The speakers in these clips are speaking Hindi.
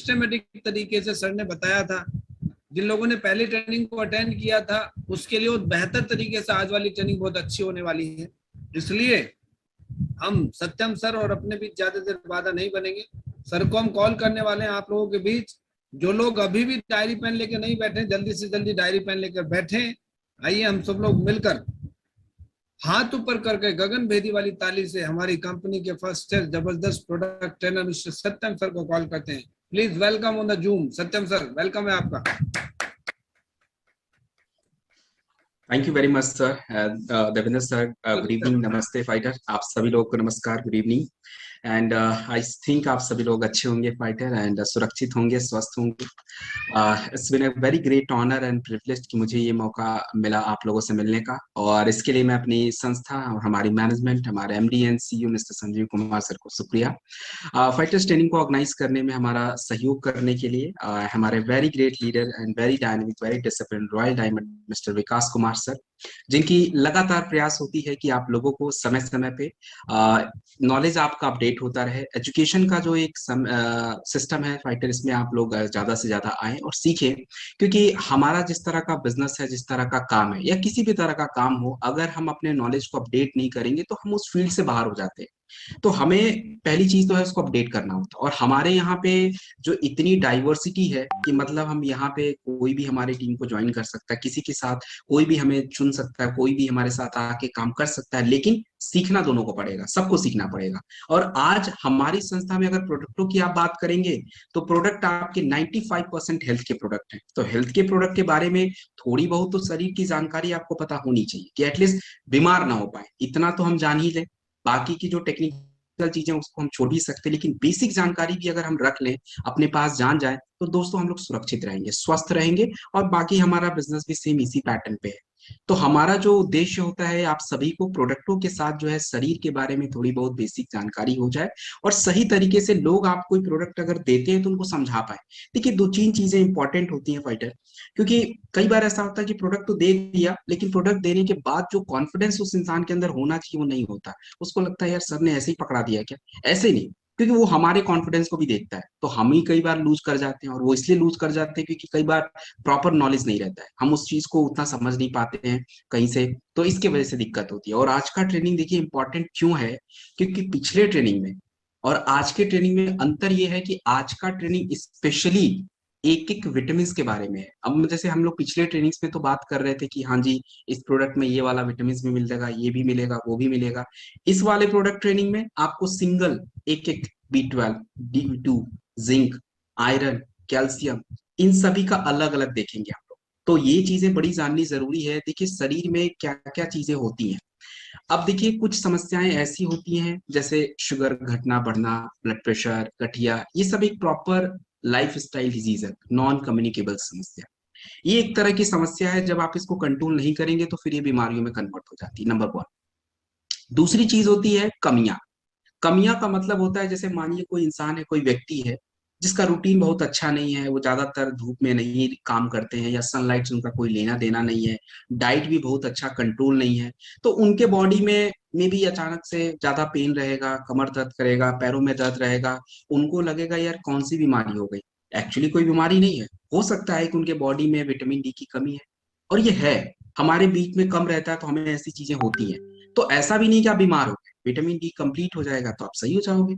सिस्टमेटिक तरीके से सर ने बताया था। जिन लोगों ने पहली ट्रेनिंग को अटेंड किया था उसके लिए बेहतर तरीके से आज वाली ट्रेनिंग बहुत अच्छी होने वाली है। इसलिए हम सत्यम सर और अपने बीच ज्यादा देर वादा नहीं बनेंगे। सर को हम कॉल करने वाले हैं आप लोगों के बीच। जो लोग अभी भी डायरी पेन लेकर नहीं बैठे, जल्दी से जल्दी डायरी पेन लेकर बैठे। आइए हम सब लोग मिलकर हाथ ऊपर करके गगन भेदी वाली ताली से हमारी कंपनी के फर्स्ट जबरदस्त प्रोडक्ट ट्रेनर मिस्टर सत्यम सर को कॉल करते हैं। Please welcome on the zoom. Satyam sir, welcome है आपका। Thank you very much sir. Devendra sir, good evening, नमस्ते फाइटर। आप सभी लोगों को नमस्कार, good evening. And I think आप सभी लोग अच्छे होंगे फाइटर, एंड सुरक्षित होंगे, स्वस्थ होंगे। It's been a very great honour and privilege कि मुझे ये मौका मिला आप लोगों से मिलने का, और इसके लिए मैं अपनी संस्था और हमारी मैनेजमेंट, हमारे MD and CEO mister Sanjeev Kumar sir को शुक्रिया। फाइटर्स ट्रेनिंग को ऑर्गेनाइज करने में हमारा सहयोग करने के लिए हमारे very great leader and very dynamic, very discipline royal diamond mister Vikas Kumar sir, जिनकी लगातार प्रयास होती है कि आप लोगों को समय समय पे नॉलेज आपका अपडेट होता रहे। एजुकेशन का जो एक सिस्टम है फाइटर, इसमें आप लोग ज्यादा से ज्यादा आए और सीखें, क्योंकि हमारा जिस तरह का बिजनेस है, जिस तरह का काम है, या किसी भी तरह का काम हो, अगर हम अपने नॉलेज को अपडेट नहीं करेंगे तो हम उस फील्ड से बाहर हो जाते हैं। तो हमें पहली चीज तो है उसको अपडेट करना होता है। और हमारे यहाँ पे जो इतनी डाइवर्सिटी है कि मतलब हम यहाँ पे कोई भी हमारी टीम को ज्वाइन कर सकता है, किसी के साथ कोई भी हमें चुन सकता है, कोई भी हमारे साथ आके काम कर सकता है, लेकिन सीखना दोनों को पड़ेगा, सबको सीखना पड़ेगा। और आज हमारी संस्था में अगर प्रोडक्टों की आप बात करेंगे तो प्रोडक्ट आपके 95% हेल्थ के प्रोडक्ट हैं। तो हेल्थ के प्रोडक्ट के बारे में थोड़ी बहुत तो शरीर की जानकारी आपको पता होनी चाहिए कि एटलीस्ट बीमार ना हो पाए, इतना तो हम जान ही लें। बाकी की जो टेक्निकल चीजें उसको हम छोड़ ही सकते हैं, लेकिन बेसिक जानकारी भी अगर हम रख लें, अपने पास जान जाए, तो दोस्तों हम लोग सुरक्षित रहेंगे, स्वस्थ रहेंगे, और बाकी हमारा बिजनेस भी सेम इसी पैटर्न पे है। तो हमारा जो उद्देश्य होता है, आप सभी को प्रोडक्टों के साथ जो है शरीर के बारे में थोड़ी बहुत बेसिक जानकारी हो जाए, और सही तरीके से लोग आप कोई प्रोडक्ट अगर देते हैं तो उनको समझा पाए। देखिए, दो तीन चीजें इंपॉर्टेंट होती हैं फाइटर, क्योंकि कई बार ऐसा होता है कि प्रोडक्ट तो दे दिया, लेकिन प्रोडक्ट देने के बाद जो कॉन्फिडेंस उस इंसान के अंदर होना चाहिए वो नहीं होता। उसको लगता है यार सर ने ऐसे ही पकड़ा दिया क्या। ऐसे नहीं, क्योंकि वो हमारे कॉन्फिडेंस को भी देखता है, तो हम ही कई बार लूज कर जाते हैं। और वो इसलिए लूज कर जाते हैं क्योंकि कई बार प्रॉपर नॉलेज नहीं रहता है, हम उस चीज को उतना समझ नहीं पाते हैं कहीं से, तो इसके वजह से दिक्कत होती है। और आज का ट्रेनिंग देखिए इंपॉर्टेंट क्यों है, क्योंकि पिछले ट्रेनिंग में और आज के ट्रेनिंग में अंतर ये है कि आज का ट्रेनिंग स्पेशली एक एक विटामिन के बारे में है। अब जैसे हम लोग पिछले ट्रेनिंग्स में तो बात कर रहे थे कि हाँ जी, इस प्रोडक्ट में ये वाला विटामिन भी मिल जाएगा, ये भी मिलेगा, वो भी मिलेगा। इस वाले प्रोडक्ट ट्रेनिंग में आपको सिंगल एक एक B12, D2, zinc, iron, calcium, इन सभी का अलग अलग देखेंगे आप लोग। तो ये चीजें बड़ी जाननी जरूरी है। देखिए शरीर में क्या क्या चीजें होती हैं। अब देखिए कुछ समस्याएं ऐसी होती हैं जैसे शुगर घटना बढ़ना, ब्लड प्रेशर, गठिया, ये सब एक प्रॉपर लाइफ स्टाइल डिजीज है, नॉन कम्युनिकेबल समस्या। ये एक तरह की समस्या है, जब आप इसको कंट्रोल नहीं करेंगे तो फिर ये बीमारियों में कन्वर्ट हो जाती है, नंबर वन। दूसरी चीज होती है कमियां। कमियां का मतलब होता है, जैसे मानिए कोई इंसान है, कोई व्यक्ति है जिसका रूटीन बहुत अच्छा नहीं है, वो ज्यादातर धूप में नहीं काम करते हैं, या सनलाइट से उनका कोई लेना देना नहीं है, डाइट भी बहुत अच्छा कंट्रोल नहीं है, तो उनके बॉडी में भी अचानक से ज्यादा पेन रहेगा, कमर दर्द करेगा, पैरों में दर्द रहेगा। उनको लगेगा यार कौन सी बीमारी हो गई। एक्चुअली कोई बीमारी नहीं है, हो सकता है कि उनके बॉडी में विटामिन डी की कमी है, और ये है, हमारे बीच में कम रहता है तो हमें ऐसी चीजें होती हैं। तो ऐसा भी नहीं कि आप बीमार हो गए, विटामिन डी कंप्लीट हो जाएगा तो आप सही हो जाओगे।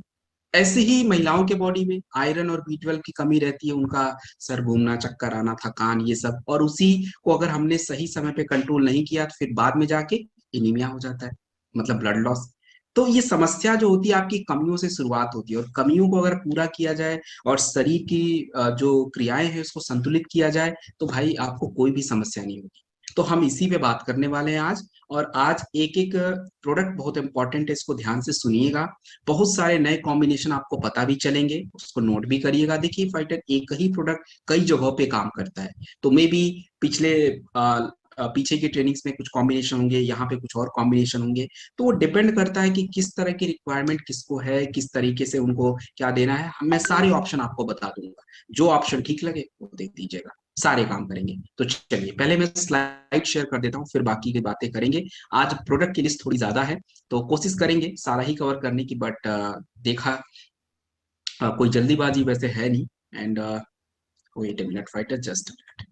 ऐसे ही महिलाओं के बॉडी में आयरन और B12 की कमी रहती है, उनका सर घूमना, चक्कर आना, थकान, ये सब, और उसी को अगर हमने सही समय पे कंट्रोल नहीं किया तो फिर बाद में जाके एनीमिया हो जाता है, मतलब ब्लड लॉस। तो ये समस्या जो होती है आपकी कमियों से शुरुआत होती है, और कमियों को अगर पूरा किया जाए और शरीर की जो क्रियाएं हैं उसको संतुलित किया जाए, तो भाई आपको कोई भी समस्या नहीं होगी। तो हम इसी पे बात करने वाले हैं आज। और आज एक एक प्रोडक्ट बहुत इंपॉर्टेंट है, इसको ध्यान से सुनिएगा। बहुत सारे नए कॉम्बिनेशन आपको पता भी चलेंगे, उसको नोट भी करिएगा। देखिए फाइटर, एक ही प्रोडक्ट कई जगहों पे काम करता है, तो मे बी पिछले पीछे की ट्रेनिंग्स में कुछ कॉम्बिनेशन होंगे, यहाँ पे कुछ और कॉम्बिनेशन होंगे। तो वो डिपेंड करता है कि किस तरह की रिक्वायरमेंट किसको है, किस तरीके से उनको क्या देना है। मैं सारे ऑप्शन आपको बता दूंगा, जो ऑप्शन ठीक लगे वो देख दीजिएगा, सारे काम करेंगे। तो चलिए पहले मैं स्लाइड शेयर कर देता हूँ, फिर बाकी की बातें करेंगे। आज प्रोडक्ट की लिस्ट थोड़ी ज्यादा है, तो कोशिश करेंगे सारा ही कवर करने की, बट देखा कोई जल्दीबाजी वैसे है नहीं, and wait a minute fighter, just a minute.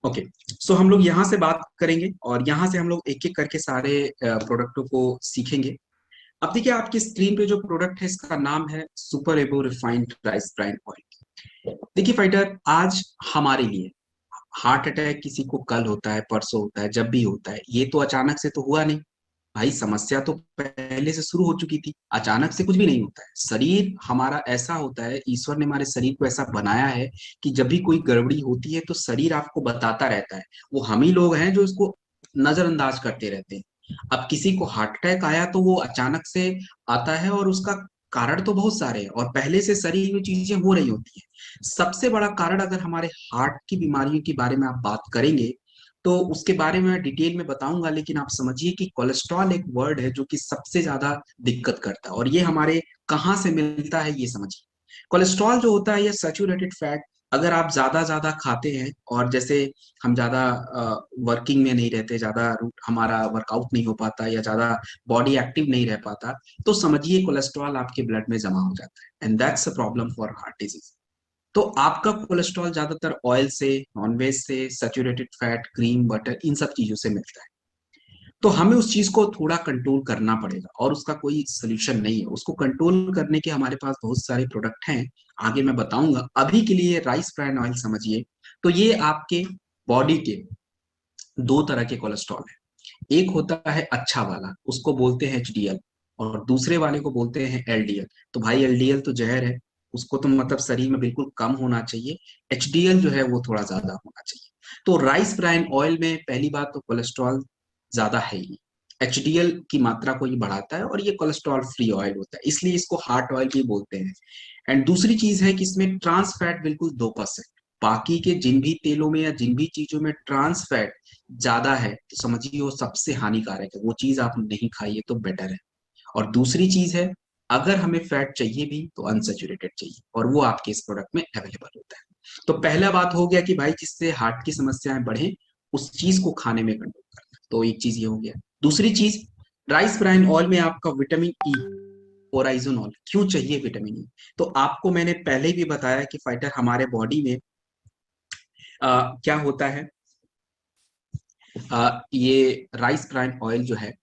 Okay, so हम लोग यहाँ से बात करेंगे और यहाँ से हम लोग एक एक करके सारे प्रोडक्टों को सीखेंगे। अब देखिए आपकी स्क्रीन पे जो प्रोडक्ट है इसका नाम है सुपर एबो रिफाइंड राइस ब्राइन ऑयल। देखिए फाइटर, आज हमारे लिए हार्ट अटैक किसी को कल होता है, परसों होता है, जब भी होता है, ये तो अचानक से तो हुआ नहीं भाई। समस्या तो पहले से शुरू हो चुकी थी, अचानक से कुछ भी नहीं होता है। शरीर हमारा ऐसा होता है, ईश्वर ने हमारे शरीर को ऐसा बनाया है कि जब भी कोई गड़बड़ी होती है तो शरीर आपको बताता रहता है। वो हम ही लोग हैं जो इसको नजरअंदाज करते रहते हैं। अब किसी को हार्ट अटैक आया तो वो अचानक से आता है और उसका कारण तो बहुत सारे हैं और पहले से शरीर में चीजें हो रही होती है। सबसे बड़ा कारण अगर हमारे हार्ट की बीमारियों के बारे में आप बात करेंगे तो उसके बारे में डिटेल में बताऊंगा, लेकिन आप समझिए कि कोलेस्ट्रॉल एक वर्ड है जो कि सबसे ज्यादा दिक्कत करता है और ये हमारे कहाँ से मिलता है ये समझिए। कोलेस्ट्रॉल जो होता है ये सैचुरेटेड फैट, अगर आप ज्यादा ज्यादा खाते हैं और जैसे हम ज्यादा वर्किंग में नहीं रहते, ज्यादा हमारा वर्कआउट नहीं हो पाता या ज्यादा बॉडी एक्टिव नहीं रह पाता, तो समझिए कोलेस्ट्रॉल आपके ब्लड में जमा हो जाता है and that's a problem for heart disease. तो आपका कोलेस्ट्रॉल ज्यादातर ऑयल से, नॉनवेज से, सैचुरेटेड फैट, क्रीम, बटर, इन सब चीजों से मिलता है। तो हमें उस चीज को थोड़ा कंट्रोल करना पड़ेगा और उसका कोई सोल्यूशन नहीं है। उसको कंट्रोल करने के हमारे पास बहुत सारे प्रोडक्ट हैं, आगे मैं बताऊंगा। अभी के लिए राइस ब्रान ऑयल समझिए, तो ये आपके बॉडी के दो तरह के कोलेस्ट्रॉल है। एक होता है अच्छा वाला, उसको बोलते हैं एचडीएल, और दूसरे वाले को बोलते हैं एलडीएल। तो भाई एलडीएल तो जहर है, उसको तो मतलब शरीर में बिल्कुल कम होना चाहिए। एचडीएल जो है वो थोड़ा ज्यादा होना चाहिए। तो राइस ब्राइन ऑयल में पहली बात तो कोलेस्ट्रॉल ज्यादा है ही, एचडीएल की मात्रा को ये बढ़ाता है और ये कोलेस्ट्रॉल फ्री ऑयल होता है, इसलिए इसको हार्ट ऑयल भी बोलते हैं। एंड दूसरी चीज है कि इसमें ट्रांस फैट बिल्कुल 2%। बाकी के जिन भी तेलों में या जिन भी चीजों में ट्रांस फैट ज्यादा है तो समझिए वो सबसे हानिकारक है, वो चीज आप नहीं खाइए तो बेटर है। और दूसरी चीज है, अगर हमें फैट चाहिए भी तो अनसेचुरेटेड चाहिए और वो आपके इस प्रोडक्ट में अवेलेबल होता है। तो पहला बात हो गया कि भाई जिससे हार्ट की समस्याएं बढ़े उस चीज को खाने में कंट्रोल करना, तो एक चीज ये हो गया। दूसरी चीज, राइस ब्राइन ऑयल में आपका विटामिन ई, ओराइजोनॉल, क्यों चाहिए विटामिन ई? तो आपको मैंने पहले भी बताया कि फाइटर हमारे बॉडी में क्या होता है, ये राइस ब्राइन ऑयल जो है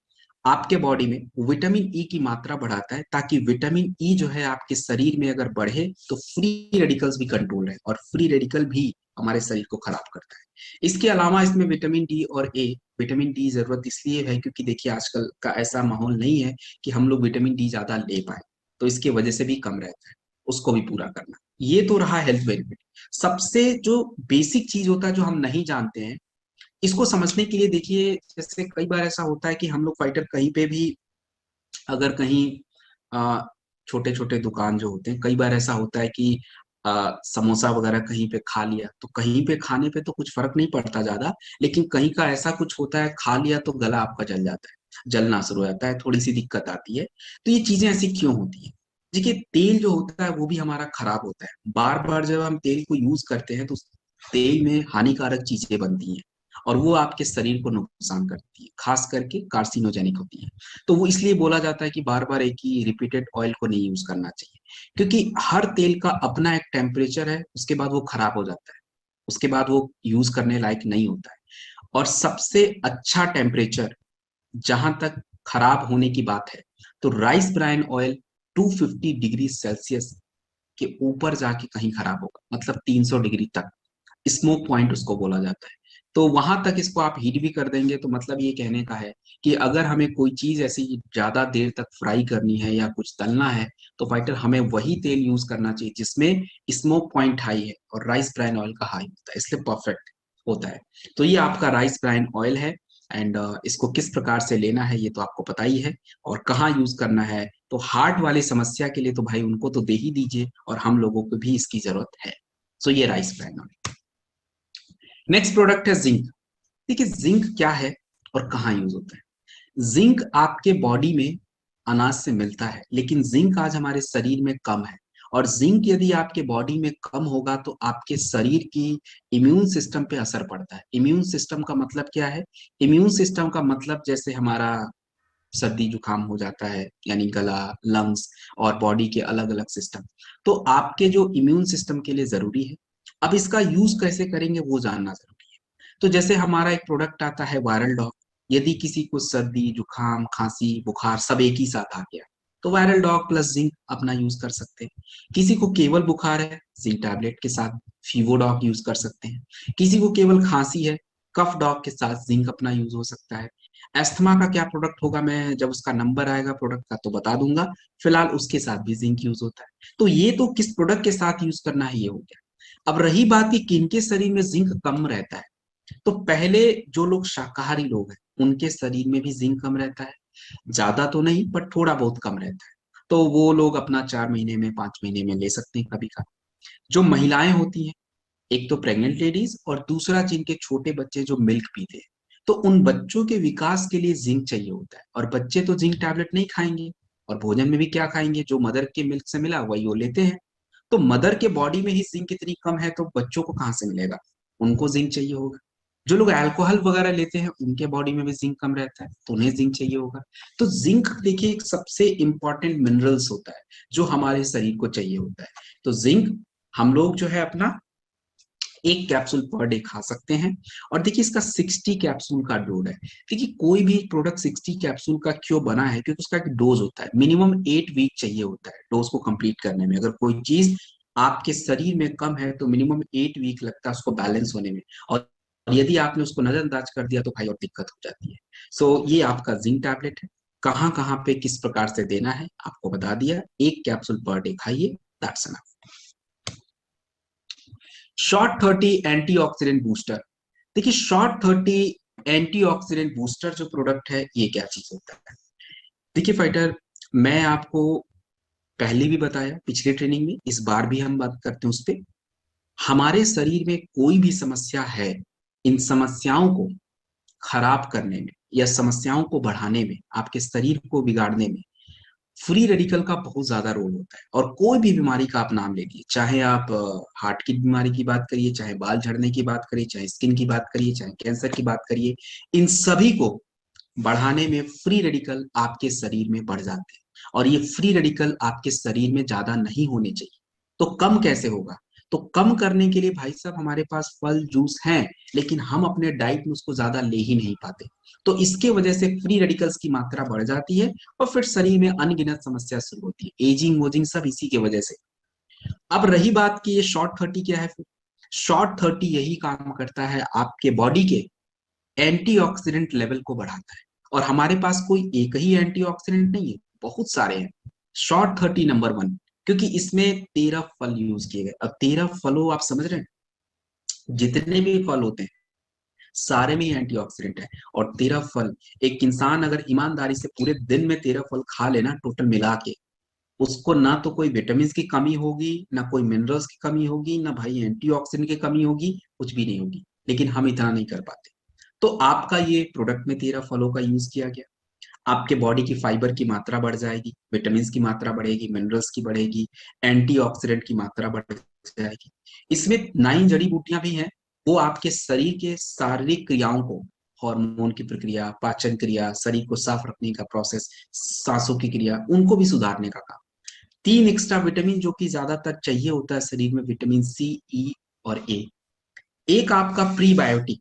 आपके बॉडी में विटामिन ई की मात्रा बढ़ाता है, ताकि विटामिन ई जो है आपके शरीर में अगर बढ़े तो फ्री रेडिकल्स भी कंट्रोल रहे, और फ्री रेडिकल भी हमारे शरीर को खराब करता है। इसके अलावा इसमें विटामिन डी और ए, विटामिन डी जरूरत इसलिए है क्योंकि देखिए आजकल का ऐसा माहौल नहीं है कि हम लोग विटामिन डी ज्यादा ले पाए, तो इसके वजह से भी कम रहता है, उसको भी पूरा करना। ये तो रहा हेल्थ बेनिफिट। सबसे जो बेसिक चीज होता है जो हम नहीं जानते हैं, इसको समझने के लिए देखिए, जैसे कई बार ऐसा होता है कि हम लोग फाइटर कहीं पे भी, अगर कहीं छोटे छोटे दुकान जो होते हैं, कई बार ऐसा होता है कि समोसा वगैरह कहीं पे खा लिया, तो कहीं पे खाने पे तो कुछ फर्क नहीं पड़ता ज्यादा, लेकिन कहीं का ऐसा कुछ होता है खा लिया तो गला आपका जल जाता है, जलना शुरू हो जाता है, थोड़ी सी दिक्कत आती है। तो ये चीजें ऐसी क्यों होती है? देखिए तेल जो होता है वो भी हमारा खराब होता है, बार बार जब हम तेल को यूज करते हैं तो उस तेल में हानिकारक चीजें बनती हैं और वो आपके शरीर को नुकसान करती है, खास करके कार्सिनोजेनिक होती है। तो वो इसलिए बोला जाता है कि बार बार एक ही रिपीटेड ऑयल को नहीं यूज करना चाहिए, क्योंकि हर तेल का अपना एक टेम्परेचर है, उसके बाद वो खराब हो जाता है, उसके बाद वो यूज करने लायक नहीं होता है। और सबसे अच्छा टेम्परेचर जहां तक खराब होने की बात है, तो rice bran oil 250 degree Celsius के ऊपर जाके कहीं खराब होगा, मतलब 300 डिग्री तक, स्मोक पॉइंट उसको बोला जाता है। तो वहां तक इसको आप हीट भी कर देंगे, तो मतलब ये कहने का है कि अगर हमें कोई चीज ऐसी ज्यादा देर तक फ्राई करनी है या कुछ तलना है, तो फाइटर हमें वही तेल यूज करना चाहिए जिसमें स्मोक पॉइंट हाई है और राइस ब्राइन ऑयल का हाई होता है, इसलिए परफेक्ट होता है। तो ये आपका राइस ब्राइन ऑयल है। एंड इसको किस प्रकार से लेना है ये तो आपको पता ही है, और कहाँ यूज करना है, तो हार्ट वाली समस्या के लिए तो भाई उनको तो दे ही दीजिए, और हम लोगों को भी इसकी जरूरत है। सो ये rice bran oil. Next product है जिंक। देखिए जिंक क्या है और कहाँ यूज होता है। जिंक आपके बॉडी में अनाज से मिलता है, लेकिन जिंक आज हमारे शरीर में कम है, और जिंक यदि आपके बॉडी में कम होगा तो आपके शरीर की इम्यून सिस्टम पे असर पड़ता है। इम्यून सिस्टम का मतलब क्या है? इम्यून सिस्टम का मतलब जैसे हमारा सर्दी जुकाम हो जाता है, यानी गला, लंग्स और बॉडी के अलग अलग सिस्टम, तो आपके जो इम्यून सिस्टम के लिए जरूरी है। अब इसका यूज कैसे करेंगे वो जानना जरूरी है। तो जैसे हमारा एक प्रोडक्ट आता है वायरल डॉग, यदि किसी को सर्दी जुकाम खांसी बुखार सब एक ही साथ आ गया तो वायरल डॉग प्लस जिंक अपना यूज कर सकते हैं। किसी को केवल बुखार है, जिंक टैबलेट के साथ फीवो डॉग यूज कर सकते हैं। किसी को केवल खांसी है, कफ डॉग के साथ जिंक अपना यूज हो सकता है। एस्थमा का क्या प्रोडक्ट होगा, मैं जब उसका नंबर आएगा प्रोडक्ट का तो बता दूंगा। फिलहाल उसके साथ भी जिंक यूज होता है। तो ये तो किस प्रोडक्ट के साथ यूज करना है ये हो गया। अब रही बात कि किनके शरीर में जिंक कम रहता है, तो पहले जो लोग शाकाहारी लोग हैं उनके शरीर में भी जिंक कम रहता है। ज्यादा तो नहीं पर थोड़ा बहुत कम रहता है, तो वो लोग अपना 4 महीने में 5 महीने में ले सकते हैं कभी का। जो महिलाएं होती हैं, एक तो प्रेग्नेंट लेडीज और दूसरा जिनके छोटे बच्चे जो मिल्क पीते हैं, तो उन बच्चों के विकास के लिए जिंक चाहिए होता है। और बच्चे तो जिंक टैबलेट नहीं खाएंगे, और भोजन में भी क्या खाएंगे, जो मदर के मिल्क से मिला वही वो लेते हैं। तो मदर के बॉडी में ही जिंक इतनी कम है तो बच्चों को कहाँ से मिलेगा, उनको जिंक चाहिए होगा। जो लोग अल्कोहल वगैरह लेते हैं उनके बॉडी में भी जिंक कम रहता है तो उन्हें जिंक चाहिए होगा। तो जिंक देखिए एक सबसे इंपॉर्टेंट मिनरल्स होता है जो हमारे शरीर को चाहिए होता है। तो जिंक हम लोग जो है अपना 1 कैप्सूल पर डे खा सकते हैं। और देखिए इसका 60 कैप्सूल का डोज है। देखिए कोई भी प्रोडक्ट 60 कैप्सूल का क्यों बना है, क्योंकि उसका एक डोज होता है, मिनिमम 8 वीक चाहिए होता है डोज को कंप्लीट करने में। अगर कोई चीज आपके शरीर में कम है तो मिनिमम 8 वीक लगता है उसको बैलेंस होने में। और यदि आपने उसको नजरअंदाज कर दिया तो भाई और दिक्कत हो जाती है। सो ये आपका जिंक टैबलेट है। कहाँ कहाँ पे किस प्रकार से देना है आपको बता दिया। 1 कैप्सूल पर डे खाइए, that's enough. Short 30 antioxidant booster. देखिए शॉर्ट 30 एंटीऑक्सीडेंट बूस्टर जो प्रोडक्ट है ये क्या चीज होता है। देखिए फाइटर, मैं आपको पहले भी बताया पिछले ट्रेनिंग में, इस बार भी हम बात करते हैं उस पे। हमारे शरीर में कोई भी समस्या है, इन समस्याओं को खराब करने में या समस्याओं को बढ़ाने में, आपके शरीर को बिगाड़ने में फ्री रेडिकल का बहुत ज्यादा रोल होता है। और कोई भी बीमारी का आप नाम ले लीजिए, चाहे आप हार्ट की बीमारी की बात करिए, चाहे बाल झड़ने की बात करिए, चाहे स्किन की बात करिए, चाहे कैंसर की बात करिए, इन सभी को बढ़ाने में फ्री रेडिकल आपके शरीर में बढ़ जाते हैं। और ये फ्री रेडिकल आपके शरीर में ज्यादा नहीं होने चाहिए। तो कम कैसे होगा? तो कम करने के लिए भाई साहब हमारे पास फल जूस हैं, लेकिन हम अपने डाइट में उसको ज्यादा ले ही नहीं पाते। तो इसके वजह से फ्री रेडिकल्स की मात्रा बढ़ जाती है और फिर शरीर में अनगिनत समस्या शुरू होती है, एजिंग वोजिंग सब इसी के वजह से। अब रही बात कि ये शॉर्ट 30 क्या है, फिर शॉर्ट 30 यही काम करता है, आपके बॉडी के एंटीऑक्सीडेंट लेवल को बढ़ाता है। और हमारे पास कोई एक ही एंटीऑक्सीडेंट नहीं है, बहुत सारे हैं। शॉर्ट 30 नंबर 1, क्योंकि इसमें 13 फल यूज किए गए। अब 13 फलों आप समझ रहे हैं, जितने भी फल होते हैं सारे में एंटीऑक्सीडेंट है। और 13 फल, एक इंसान अगर ईमानदारी से पूरे दिन में 13 फल खा लेना टोटल मिला के, उसको ना तो कोई विटामिन की कमी होगी, ना कोई मिनरल्स की कमी होगी, ना भाई एंटीऑक्सीडेंट की कमी होगी, कुछ भी नहीं होगी। लेकिन हम इतना नहीं कर पाते। तो आपका ये प्रोडक्ट में 13 फलों का यूज किया गया, आपके बॉडी की फाइबर की मात्रा बढ़ जाएगी, विटामिन की मात्रा बढ़ेगी, मिनरल्स की बढ़ेगी, एंटीऑक्सीडेंट की मात्रा बढ़ जाएगी। इसमें 9 जड़ी बूटियां भी हैं, वो आपके शरीर के शारीरिक क्रियाओं को, हार्मोन की प्रक्रिया, पाचन क्रिया, शरीर को साफ रखने का प्रोसेस, सांसों की क्रिया, उनको भी सुधारने का काम। 3 एक्स्ट्रा विटामिन जो कि ज्यादातर चाहिए होता है शरीर में, विटामिन सी, ई और ए। एक आपका prebiotic.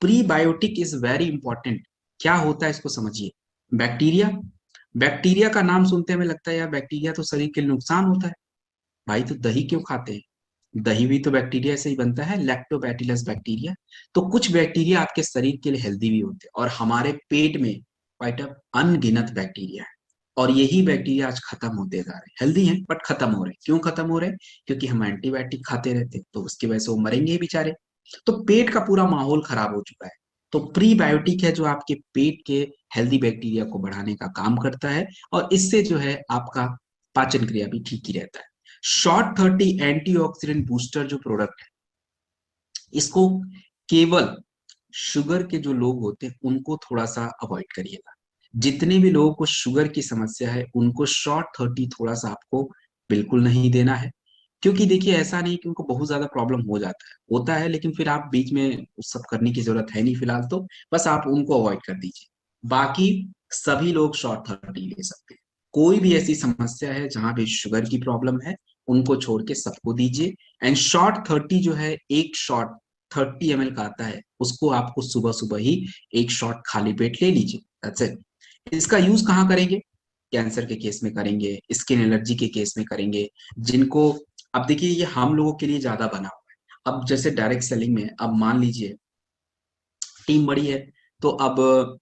Prebiotic is very important. क्या होता है इसको समझिए। बैक्टीरिया, बैक्टीरिया का नाम सुनते हमें लगता है यार बैक्टीरिया तो शरीर के लिए नुकसान होता है। भाई तो दही क्यों खाते हैं? दही भी तो बैक्टीरिया से ही बनता है, लैक्टोबैटिलस बैक्टीरिया। तो कुछ बैक्टीरिया आपके शरीर के लिए हेल्दी भी होते हैं। और हमारे पेट में क्वाइट अनगिनत बैक्टीरिया है, और यही बैक्टीरिया आज खत्म होते जा रहे हैं। हेल्दी हैं बट खत्म हो रहे हैं। क्यों खत्म हो रहे हैं? क्योंकि हम एंटीबायोटिक खाते रहते हैं, तो उसकी वजह से वो मरेंगे ही बेचारे। तो पेट का पूरा माहौल खराब हो चुका है। तो प्रीबायोटिक है जो आपके पेट के हेल्दी बैक्टीरिया को बढ़ाने का काम करता है, और इससे जो है आपका पाचन क्रिया भी ठीक ही रहता है। शॉर्ट 30 एंटीऑक्सीडेंट बूस्टर जो प्रोडक्ट है, इसको केवल शुगर के जो लोग होते हैं उनको थोड़ा सा अवॉइड करिएगा। जितने भी लोगों को शुगर की समस्या है उनको शॉर्ट 30 थोड़ा सा आपको बिल्कुल नहीं देना है। क्योंकि देखिए ऐसा नहीं कि उनको बहुत ज्यादा प्रॉब्लम हो जाता है, होता है, लेकिन फिर आप बीच में उस सब करने की जरूरत है नहीं फिलहाल, तो बस आप उनको अवॉइड कर दीजिए। बाकी सभी लोग शॉर्ट 30 ले सकते हैं। कोई भी ऐसी समस्या है जहां भी शुगर की प्रॉब्लम है, उनको छोड़ के सबको दीजिए। एंड शॉर्ट 30 जो है, एक शॉट 30 ml का आता है, उसको आपको सुबह सुबह ही एक शॉट खाली पेट ले लीजिए। That's it. इसका यूज कहाँ करेंगे? कैंसर के केस में करेंगे, स्किन एलर्जी के केस में करेंगे, जिनको, अब देखिए ये हम लोगों के लिए ज्यादा बना हुआ है। अब जैसे डायरेक्ट सेलिंग में, अब मान लीजिए टीम बड़ी है, तो अब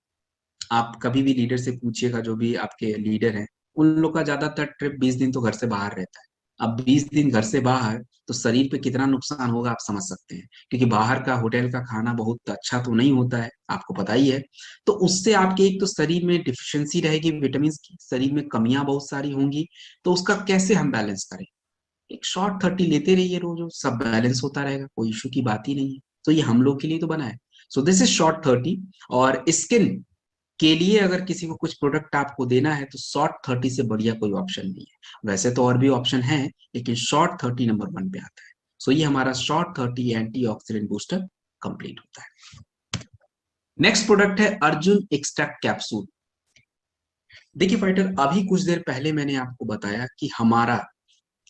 आप कभी भी लीडर से पूछिएगा, जो भी आपके लीडर हैं, उन लोग का ज्यादातर ट्रिप 20 दिन तो घर से बाहर रहता है। अब 20 दिन घर से बाहर, तो शरीर पे कितना नुकसान होगा आप समझ सकते हैं, क्योंकि बाहर का होटल का खाना बहुत अच्छा तो नहीं होता है, आपको पता ही है। तो उससे आपके एक तो शरीर में डिफिशियंसी रहेगी विटामिन की, शरीर में कमियां बहुत सारी होंगी। तो उसका कैसे हम बैलेंस करें? एक शॉर्ट 30 लेते रहिए रोज रोज, सब बैलेंस होता रहेगा, कोई इशू की बात ही नहीं है। तो ये हम लोग के लिए तो बना है। So this is short 30। और स्किन के लिए अगर किसी को कुछ प्रोडक्ट आपको देना है, तो शॉर्ट 30 से बढ़िया कोई ऑप्शन नहीं है। वैसे तो और भी ऑप्शन है, लेकिन शॉर्ट 30 नंबर 1 पे आता है। सो ये हमारा शॉर्ट 30 एंटीऑक्सीडेंट बूस्टर कंप्लीट होता है। नेक्स्ट प्रोडक्ट है अर्जुन एक्सट्रैक्ट कैप्सूल। देखिए फाइटर, अभी कुछ देर पहले मैंने आपको बताया कि हमारा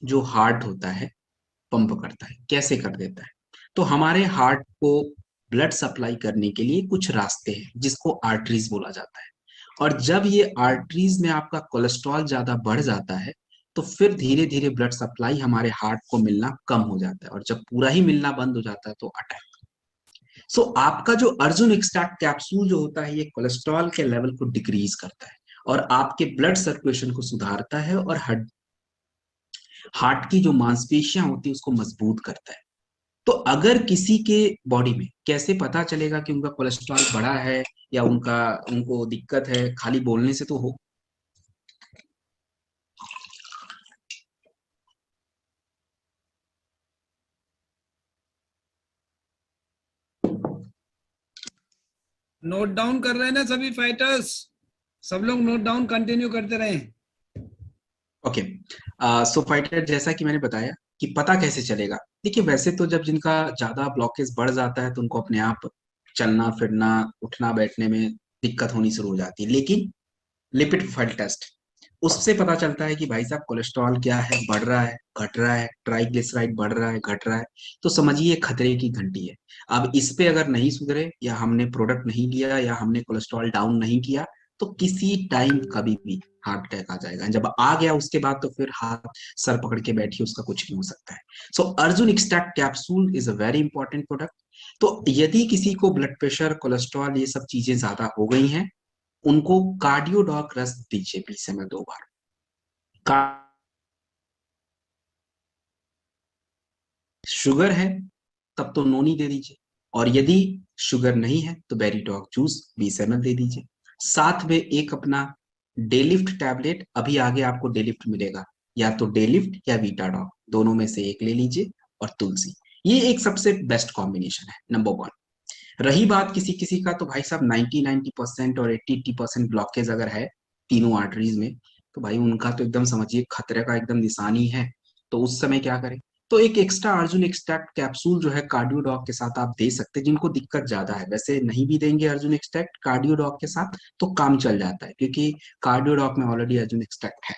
जो हार्ट होता है पंप करता है, कैसे कर देता है। तो हमारे हार्ट को ब्लड सप्लाई करने के लिए कुछ रास्ते हैं, जिसको आर्टरीज बोला जाता है। और जब ये आर्टरीज में आपका कोलेस्ट्रॉल ज्यादा बढ़ जाता है, तो फिर धीरे धीरे ब्लड सप्लाई हमारे हार्ट को मिलना कम हो जाता है, और जब पूरा ही मिलना बंद हो जाता है तो अटैक। सो आपका जो अर्जुन एक्सट्रैक्ट कैप्सूल जो होता है, ये कोलेस्ट्रॉल के लेवल को डिक्रीज करता है, और आपके ब्लड सर्कुलेशन को सुधारता है, और हार्ट की जो मांसपेशियां होती है उसको मजबूत करता है। तो अगर किसी के बॉडी में कैसे पता चलेगा कि उनका कोलेस्ट्रॉल बढ़ा है या उनको दिक्कत है? खाली बोलने से तो हो। नोट डाउन कर रहे हैं ना सभी फाइटर्स? सब लोग नोट डाउन कंटिन्यू करते रहे। ओके। सो फाइटर, जैसा कि मैंने बताया कि पता कैसे चलेगा। देखिए वैसे तो जब जिनका ज्यादा ब्लॉकेज बढ़ जाता है, तो उनको अपने आप चलना फिरना, उठना बैठने में दिक्कत होनी शुरू हो जाती है। लेकिन लिपिड प्रोफाइल टेस्ट, उससे पता चलता है कि भाई साहब कोलेस्ट्रॉल क्या है, बढ़ रहा है, घट रहा है, ट्राइग्लिसराइड बढ़ रहा है, घट रहा है, तो समझिए खतरे की घंटी है। अब इस पे अगर नहीं सुधरे, या हमने प्रोडक्ट नहीं लिया, या हमने कोलेस्ट्रॉल डाउन नहीं किया, तो किसी टाइम कभी भी हार्ट अटैक आ जाएगा। जब आ गया उसके बाद तो फिर हाथ सर पकड़ के बैठिए, उसका कुछ नहीं हो सकता है। So Arjun extract capsule is a very important product. तो यदि किसी को ब्लड प्रेशर, कोलेस्ट्रॉल, ये सब चीजें ज्यादा हो गई हैं, उनको कार्डियोडॉक रस दीजिए 20 ml 2 बार। शुगर है तब तो नोनी दे दीजिए, और यदि शुगर नहीं है तो बेरीडॉग जूस 20 ml दे दीजिए। साथ में एक अपना डेलिफ्ट टैबलेट, अभी आगे आपको डेलिफ्ट मिलेगा, या तो डेलिफ्ट या वीटाडॉग, दोनों में से एक ले लीजिए। और तुलसी, ये एक सबसे बेस्ट कॉम्बिनेशन है, नंबर 1। रही बात किसी किसी का, तो भाई साहब 90% और 80% ब्लॉकेज अगर है तीनों आर्टरीज में, तो भाई उनका तो एकदम समझिए खतरे का एकदम निशानी है। तो उस समय क्या करें? तो एक एक्स्ट्रा अर्जुन एक्सट्रैक्ट कैप्सूल जो है कार्डियोडॉक के साथ आप दे सकते हैं, जिनको दिक्कत ज्यादा है। वैसे नहीं भी देंगे अर्जुन एक्सट्रैक्ट कार्डियोडॉक के साथ तो काम चल जाता है, क्योंकि कार्डियोडॉक में ऑलरेडी अर्जुन एक्सट्रैक्ट है।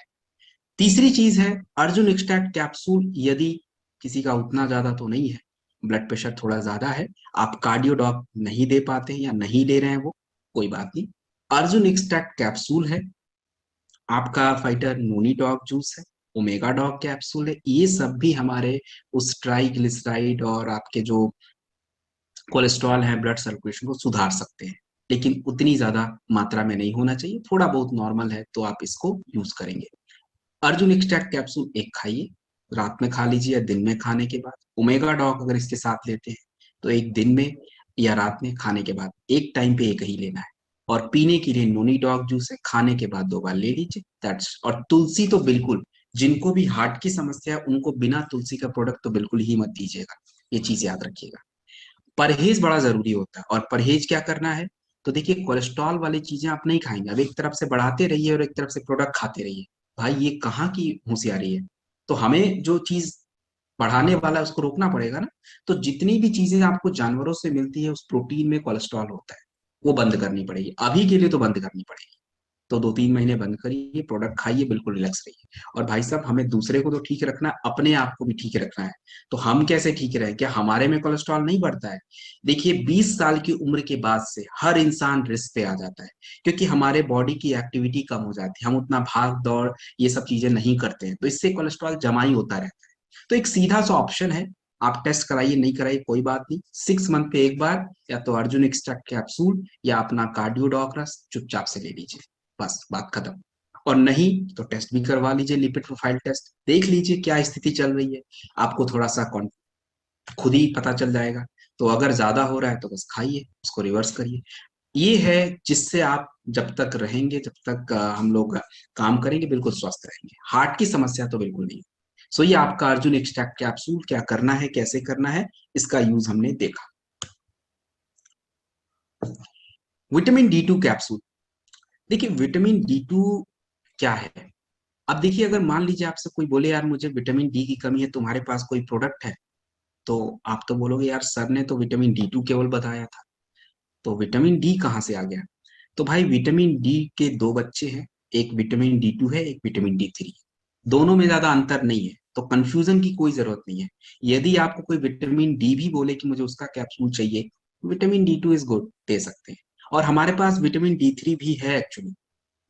तीसरी चीज है अर्जुन एक्सट्रैक्ट कैप्सूल, यदि किसी का उतना ज्यादा तो नहीं है, ब्लड प्रेशर थोड़ा ज्यादा है, आप कार्डियोडॉक नहीं दे पाते हैं या नहीं ले रहे हैं, वो कोई बात नहीं। अर्जुन एक्सट्रैक्ट कैप्सूल है आपका, फाइटर नोनी डॉग जूस है, ओमेगा डॉग कैप्सूल है, ये सब भी हमारे उस ट्राइग्लिसराइड और आपके जो कोलेस्ट्रॉल है, ब्लड सर्कुलेशन को सुधार सकते हैं। लेकिन उतनी ज्यादा मात्रा में नहीं होना चाहिए, थोड़ा बहुत नॉर्मल है तो आप इसको यूज करेंगे। अर्जुन एक्सट्रैक्ट कैप्सूल एक खाइए, रात में खा लीजिए या दिन में खाने के बाद। ओमेगा डॉग अगर इसके साथ लेते हैं, तो एक दिन में या रात में खाने के बाद, एक टाइम पे एक ही लेना है। और पीने के लिए नोनी डॉग जूस है, खाने के बाद 2 बार ले लीजिए, दैट्स। और तुलसी तो बिल्कुल, जिनको भी हार्ट की समस्या है उनको बिना तुलसी का प्रोडक्ट तो बिल्कुल ही मत दीजिएगा, ये चीज याद रखिएगा। परहेज बड़ा जरूरी होता है। और परहेज क्या करना है? तो देखिए कोलेस्ट्रॉल वाली चीजें आप नहीं खाएंगे, अब एक तरफ से बढ़ाते रहिए और एक तरफ से प्रोडक्ट खाते रहिए, भाई ये कहाँ की होशियारी है? तो हमें जो चीज बढ़ाने वाला है उसको रोकना पड़ेगा ना। तो जितनी भी चीजें आपको जानवरों से मिलती है उस प्रोटीन में कोलेस्ट्रॉल होता है, वो बंद करनी पड़ेगी, अभी के लिए तो बंद करनी पड़ेगी। तो 2-3 महीने बंद करिए, प्रोडक्ट खाइए, बिल्कुल रिलैक्स रहिए। और भाई साहब, हमें दूसरे को तो ठीक रखना है, अपने आप को भी ठीक रखना है। तो हम कैसे ठीक रहें? क्या हमारे में कोलेस्ट्रॉल नहीं बढ़ता है? देखिए, 20 साल की उम्र के बाद से हर इंसान रिस्क पे आ जाता है, क्योंकि हमारे बॉडी की एक्टिविटी कम हो जाती है, हम उतना भाग दौड़ ये सब चीजें नहीं करते हैं, तो इससे कोलेस्ट्रॉल जमा ही होता रहता है। तो एक सीधा सा ऑप्शन है, आप टेस्ट कराइए, नहीं कराइए कोई बात नहीं, 6 मंथ पे एक बार या तो अर्जुन एक्सट्रैक्ट कैप्सूल या अपना कार्डियो डॉक्टर्स चुपचाप से ले लीजिए, बस बात खत्म। और नहीं तो टेस्ट भी करवा लीजिए, लिपिड प्रोफाइल टेस्ट, देख लीजिए क्या स्थिति चल रही है, आपको थोड़ा सा खुद ही पता चल जाएगा। तो अगर ज्यादा हो रहा है तो बस खाइए, उसको रिवर्स करिए। ये है जिससे आप जब तक रहेंगे, जब तक हम लोग काम करेंगे, बिल्कुल स्वस्थ रहेंगे। हार्ट की समस्या तो बिल्कुल नहीं। सो ये आपका अर्जुन एक्सट्रैक्ट कैप्सूल क्या करना है, कैसे करना है, इसका यूज हमने देखा। विटामिन D2 कैप्सूल, देखिए विटामिन D2 क्या है। अब देखिए, अगर मान लीजिए आपसे कोई बोले यार मुझे विटामिन डी की कमी है, तुम्हारे पास कोई प्रोडक्ट है, तो आप तो बोलोगे यार सर ने तो विटामिन D2 केवल बताया था, तो विटामिन डी कहाँ से आ गया? तो भाई विटामिन डी के दो बच्चे हैं, एक विटामिन D2 है, एक विटामिन D3। दोनों में ज्यादा अंतर नहीं है, तो कंफ्यूजन की कोई जरूरत नहीं है। यदि आपको कोई विटामिन डी भी बोले कि मुझे उसका कैप्सूल चाहिए, विटामिन D2 इज गुड, दे सकते हैं। और हमारे पास विटामिन D3 भी है एक्चुअली।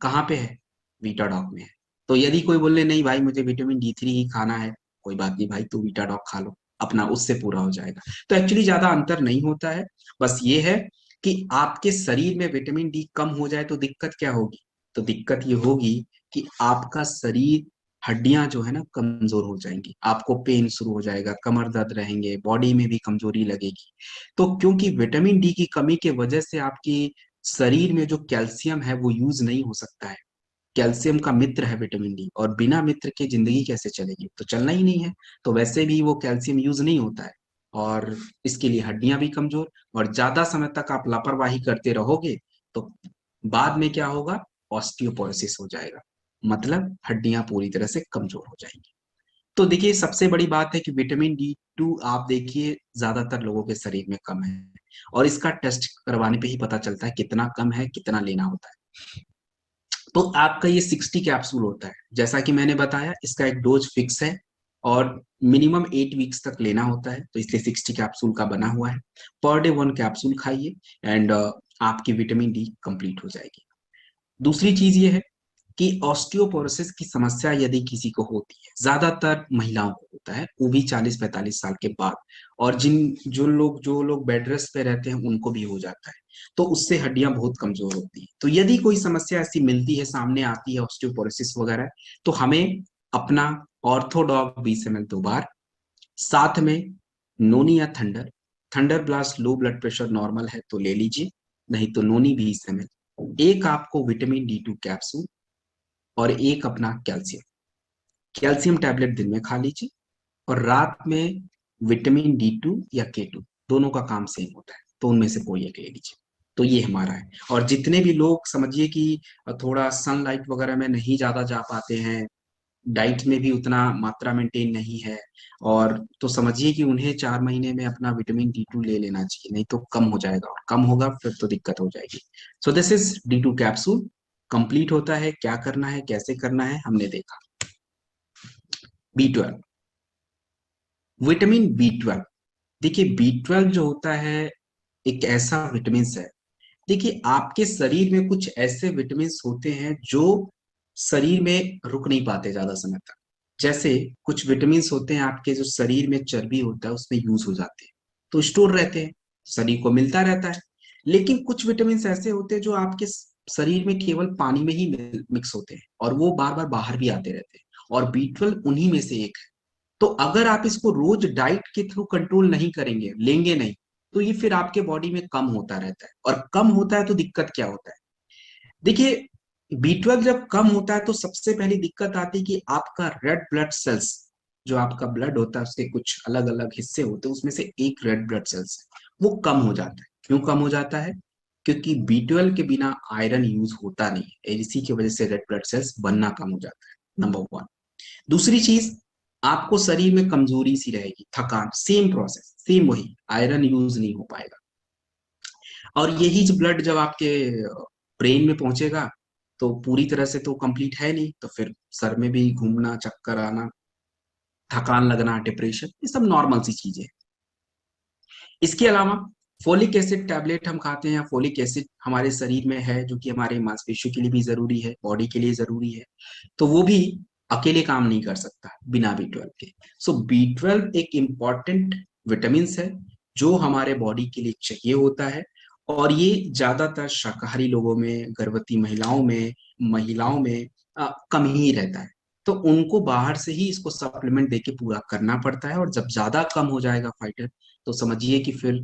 कहाँ पे है? वीटाडॉक में है। तो यदि कोई बोले नहीं भाई मुझे विटामिन D3 ही खाना है, कोई बात नहीं भाई, तू वीटाडॉक खा लो, अपना उससे पूरा हो जाएगा। तो एक्चुअली ज्यादा अंतर नहीं होता है। बस ये है कि आपके शरीर में विटामिन डी कम हो जाए तो दिक्कत क्या होगी? तो दिक्कत ये होगी कि आपका शरीर, हड्डियां जो है ना कमजोर हो जाएंगी, आपको पेन शुरू हो जाएगा, कमर दर्द रहेंगे, बॉडी में भी कमजोरी लगेगी। तो क्योंकि विटामिन डी की कमी के वजह से आपकी शरीर में जो कैल्शियम है वो यूज नहीं हो सकता है। कैल्शियम का मित्र है विटामिन डी, और बिना मित्र के जिंदगी कैसे चलेगी? तो चलना ही नहीं है। तो वैसे भी वो कैल्शियम यूज नहीं होता है, और इसके लिए हड्डियां भी कमजोर। और ज्यादा समय तक आप लापरवाही करते रहोगे तो बाद में क्या होगा? ऑस्टियोपोरोसिस हो जाएगा, मतलब हड्डियां पूरी तरह से कमजोर हो जाएंगी। तो देखिए, सबसे बड़ी बात है कि विटामिन D2 आप देखिए ज्यादातर लोगों के शरीर में कम है, और इसका टेस्ट करवाने पे ही पता चलता है कितना कम है, कितना लेना होता है। तो आपका ये 60 कैप्सूल होता है, जैसा कि मैंने बताया, इसका एक डोज फिक्स है और मिनिमम 8 वीक्स तक लेना होता है, तो इसलिए 60 कैप्सूल का बना हुआ है। पर डे 1 कैप्सूल खाइए एंड आपकी विटामिन डी कंप्लीट हो जाएगी। दूसरी चीज ये है कि ऑस्टियोपोरोसिस की समस्या यदि किसी को होती है, ज्यादातर महिलाओं को होता है, वो भी 40-45 साल के बाद, और जो लोग बेड रेस्ट पे रहते हैं उनको भी हो जाता है। तो उससे हड्डियां बहुत कमजोर होती है। तो यदि कोई समस्या ऐसी मिलती है, सामने आती है ऑस्टियोपोरोसिस वगैरह, तो हमें अपना ऑर्थोडॉग 20 ml 2 बार, साथ में नोनी या thunder, thunder blast low blood pressure normal है तो ले लीजिए, नहीं तो नोनी 20 ml, एक आपको विटामिन D2 कैप्सूल, और एक अपना कैल्शियम, कैल्शियम टैबलेट दिन में खा लीजिए, और रात में विटामिन D2 या K2, दोनों का काम सेम होता है, तो उनमें से कोई एक ले लीजिए। तो ये हमारा है। और जितने भी लोग समझिए कि थोड़ा सनलाइट वगैरह में नहीं ज्यादा जा पाते हैं, डाइट में भी उतना मात्रा मेंटेन नहीं है, और तो समझिए कि उन्हें 4 महीने में अपना विटामिन D2 ले लेना चाहिए, नहीं तो कम हो जाएगा, और कम होगा फिर तो दिक्कत हो जाएगी। सो this is D2 capsule. Complete होता है, क्या करना है, कैसे करना है, हमने देखा। B12, विटामिन B12, देखिए B12 जो होता है एक ऐसा विटामिन है। देखिए, आपके शरीर में कुछ ऐसे विटामिन होते हैं जो शरीर में रुक नहीं पाते ज्यादा समय तक। जैसे कुछ विटामिन होते हैं आपके, जो शरीर में चर्बी होता है उसमें यूज हो जाते हैं, तो स्टोर रहते हैं, शरीर को मिलता रहता है। लेकिन कुछ विटामिन ऐसे होते हैं जो आपके शरीर में केवल पानी में ही मिक्स होते हैं, और वो बार बार बाहर भी आते रहते हैं, और B12 उन्हीं में से एक है। तो अगर आप इसको रोज डाइट के थ्रू कंट्रोल नहीं करेंगे, लेंगे नहीं, तो ये फिर आपके बॉडी में कम होता रहता है, और कम होता है तो दिक्कत क्या होता है? देखिए, B12 जब कम होता है तो सबसे पहली दिक्कत आती है कि आपका रेड ब्लड सेल्स, जो आपका ब्लड होता है उसके कुछ अलग अलग हिस्से होते हैं, उसमें से एक रेड ब्लड सेल्स वो कम हो जाता है। क्यों कम हो जाता है? क्योंकि B12 के बिना आयरन यूज होता नहीं है, इसी की वजह से रेड ब्लड सेल्स बनना कम हो जाता है, नंबर 1। दूसरी चीज, आपको शरीर में कमजोरी सी रहेगी, थकान, सेम प्रोसेस, सेम वही, आयरन यूज नहीं हो पाएगा। और यही जो ब्लड जब आपके ब्रेन में पहुंचेगा तो पूरी तरह से तो कंप्लीट है नहीं, तो फिर सर में भी घूमना, चक्कर आना, थकान लगना, डिप्रेशन, ये सब नॉर्मल सी चीजें हैं। इसके अलावा फोलिक एसिड टैबलेट हम खाते हैं, फोलिक एसिड हमारे शरीर में है जो कि हमारे मांसपेशियों के लिए भी जरूरी है, बॉडी के लिए जरूरी है, तो वो भी अकेले काम नहीं कर सकता बिना B12 के। सो B12 एक इम्पॉर्टेंट विटामिन है जो हमारे बॉडी के लिए चाहिए होता है, और ये ज्यादातर शाकाहारी लोगों में, गर्भवती महिलाओं में कम ही रहता है। तो उनको बाहर से ही इसको सप्लीमेंट देके पूरा करना पड़ता है, और जब ज्यादा कम हो जाएगा फाइटर, तो समझिए कि फिर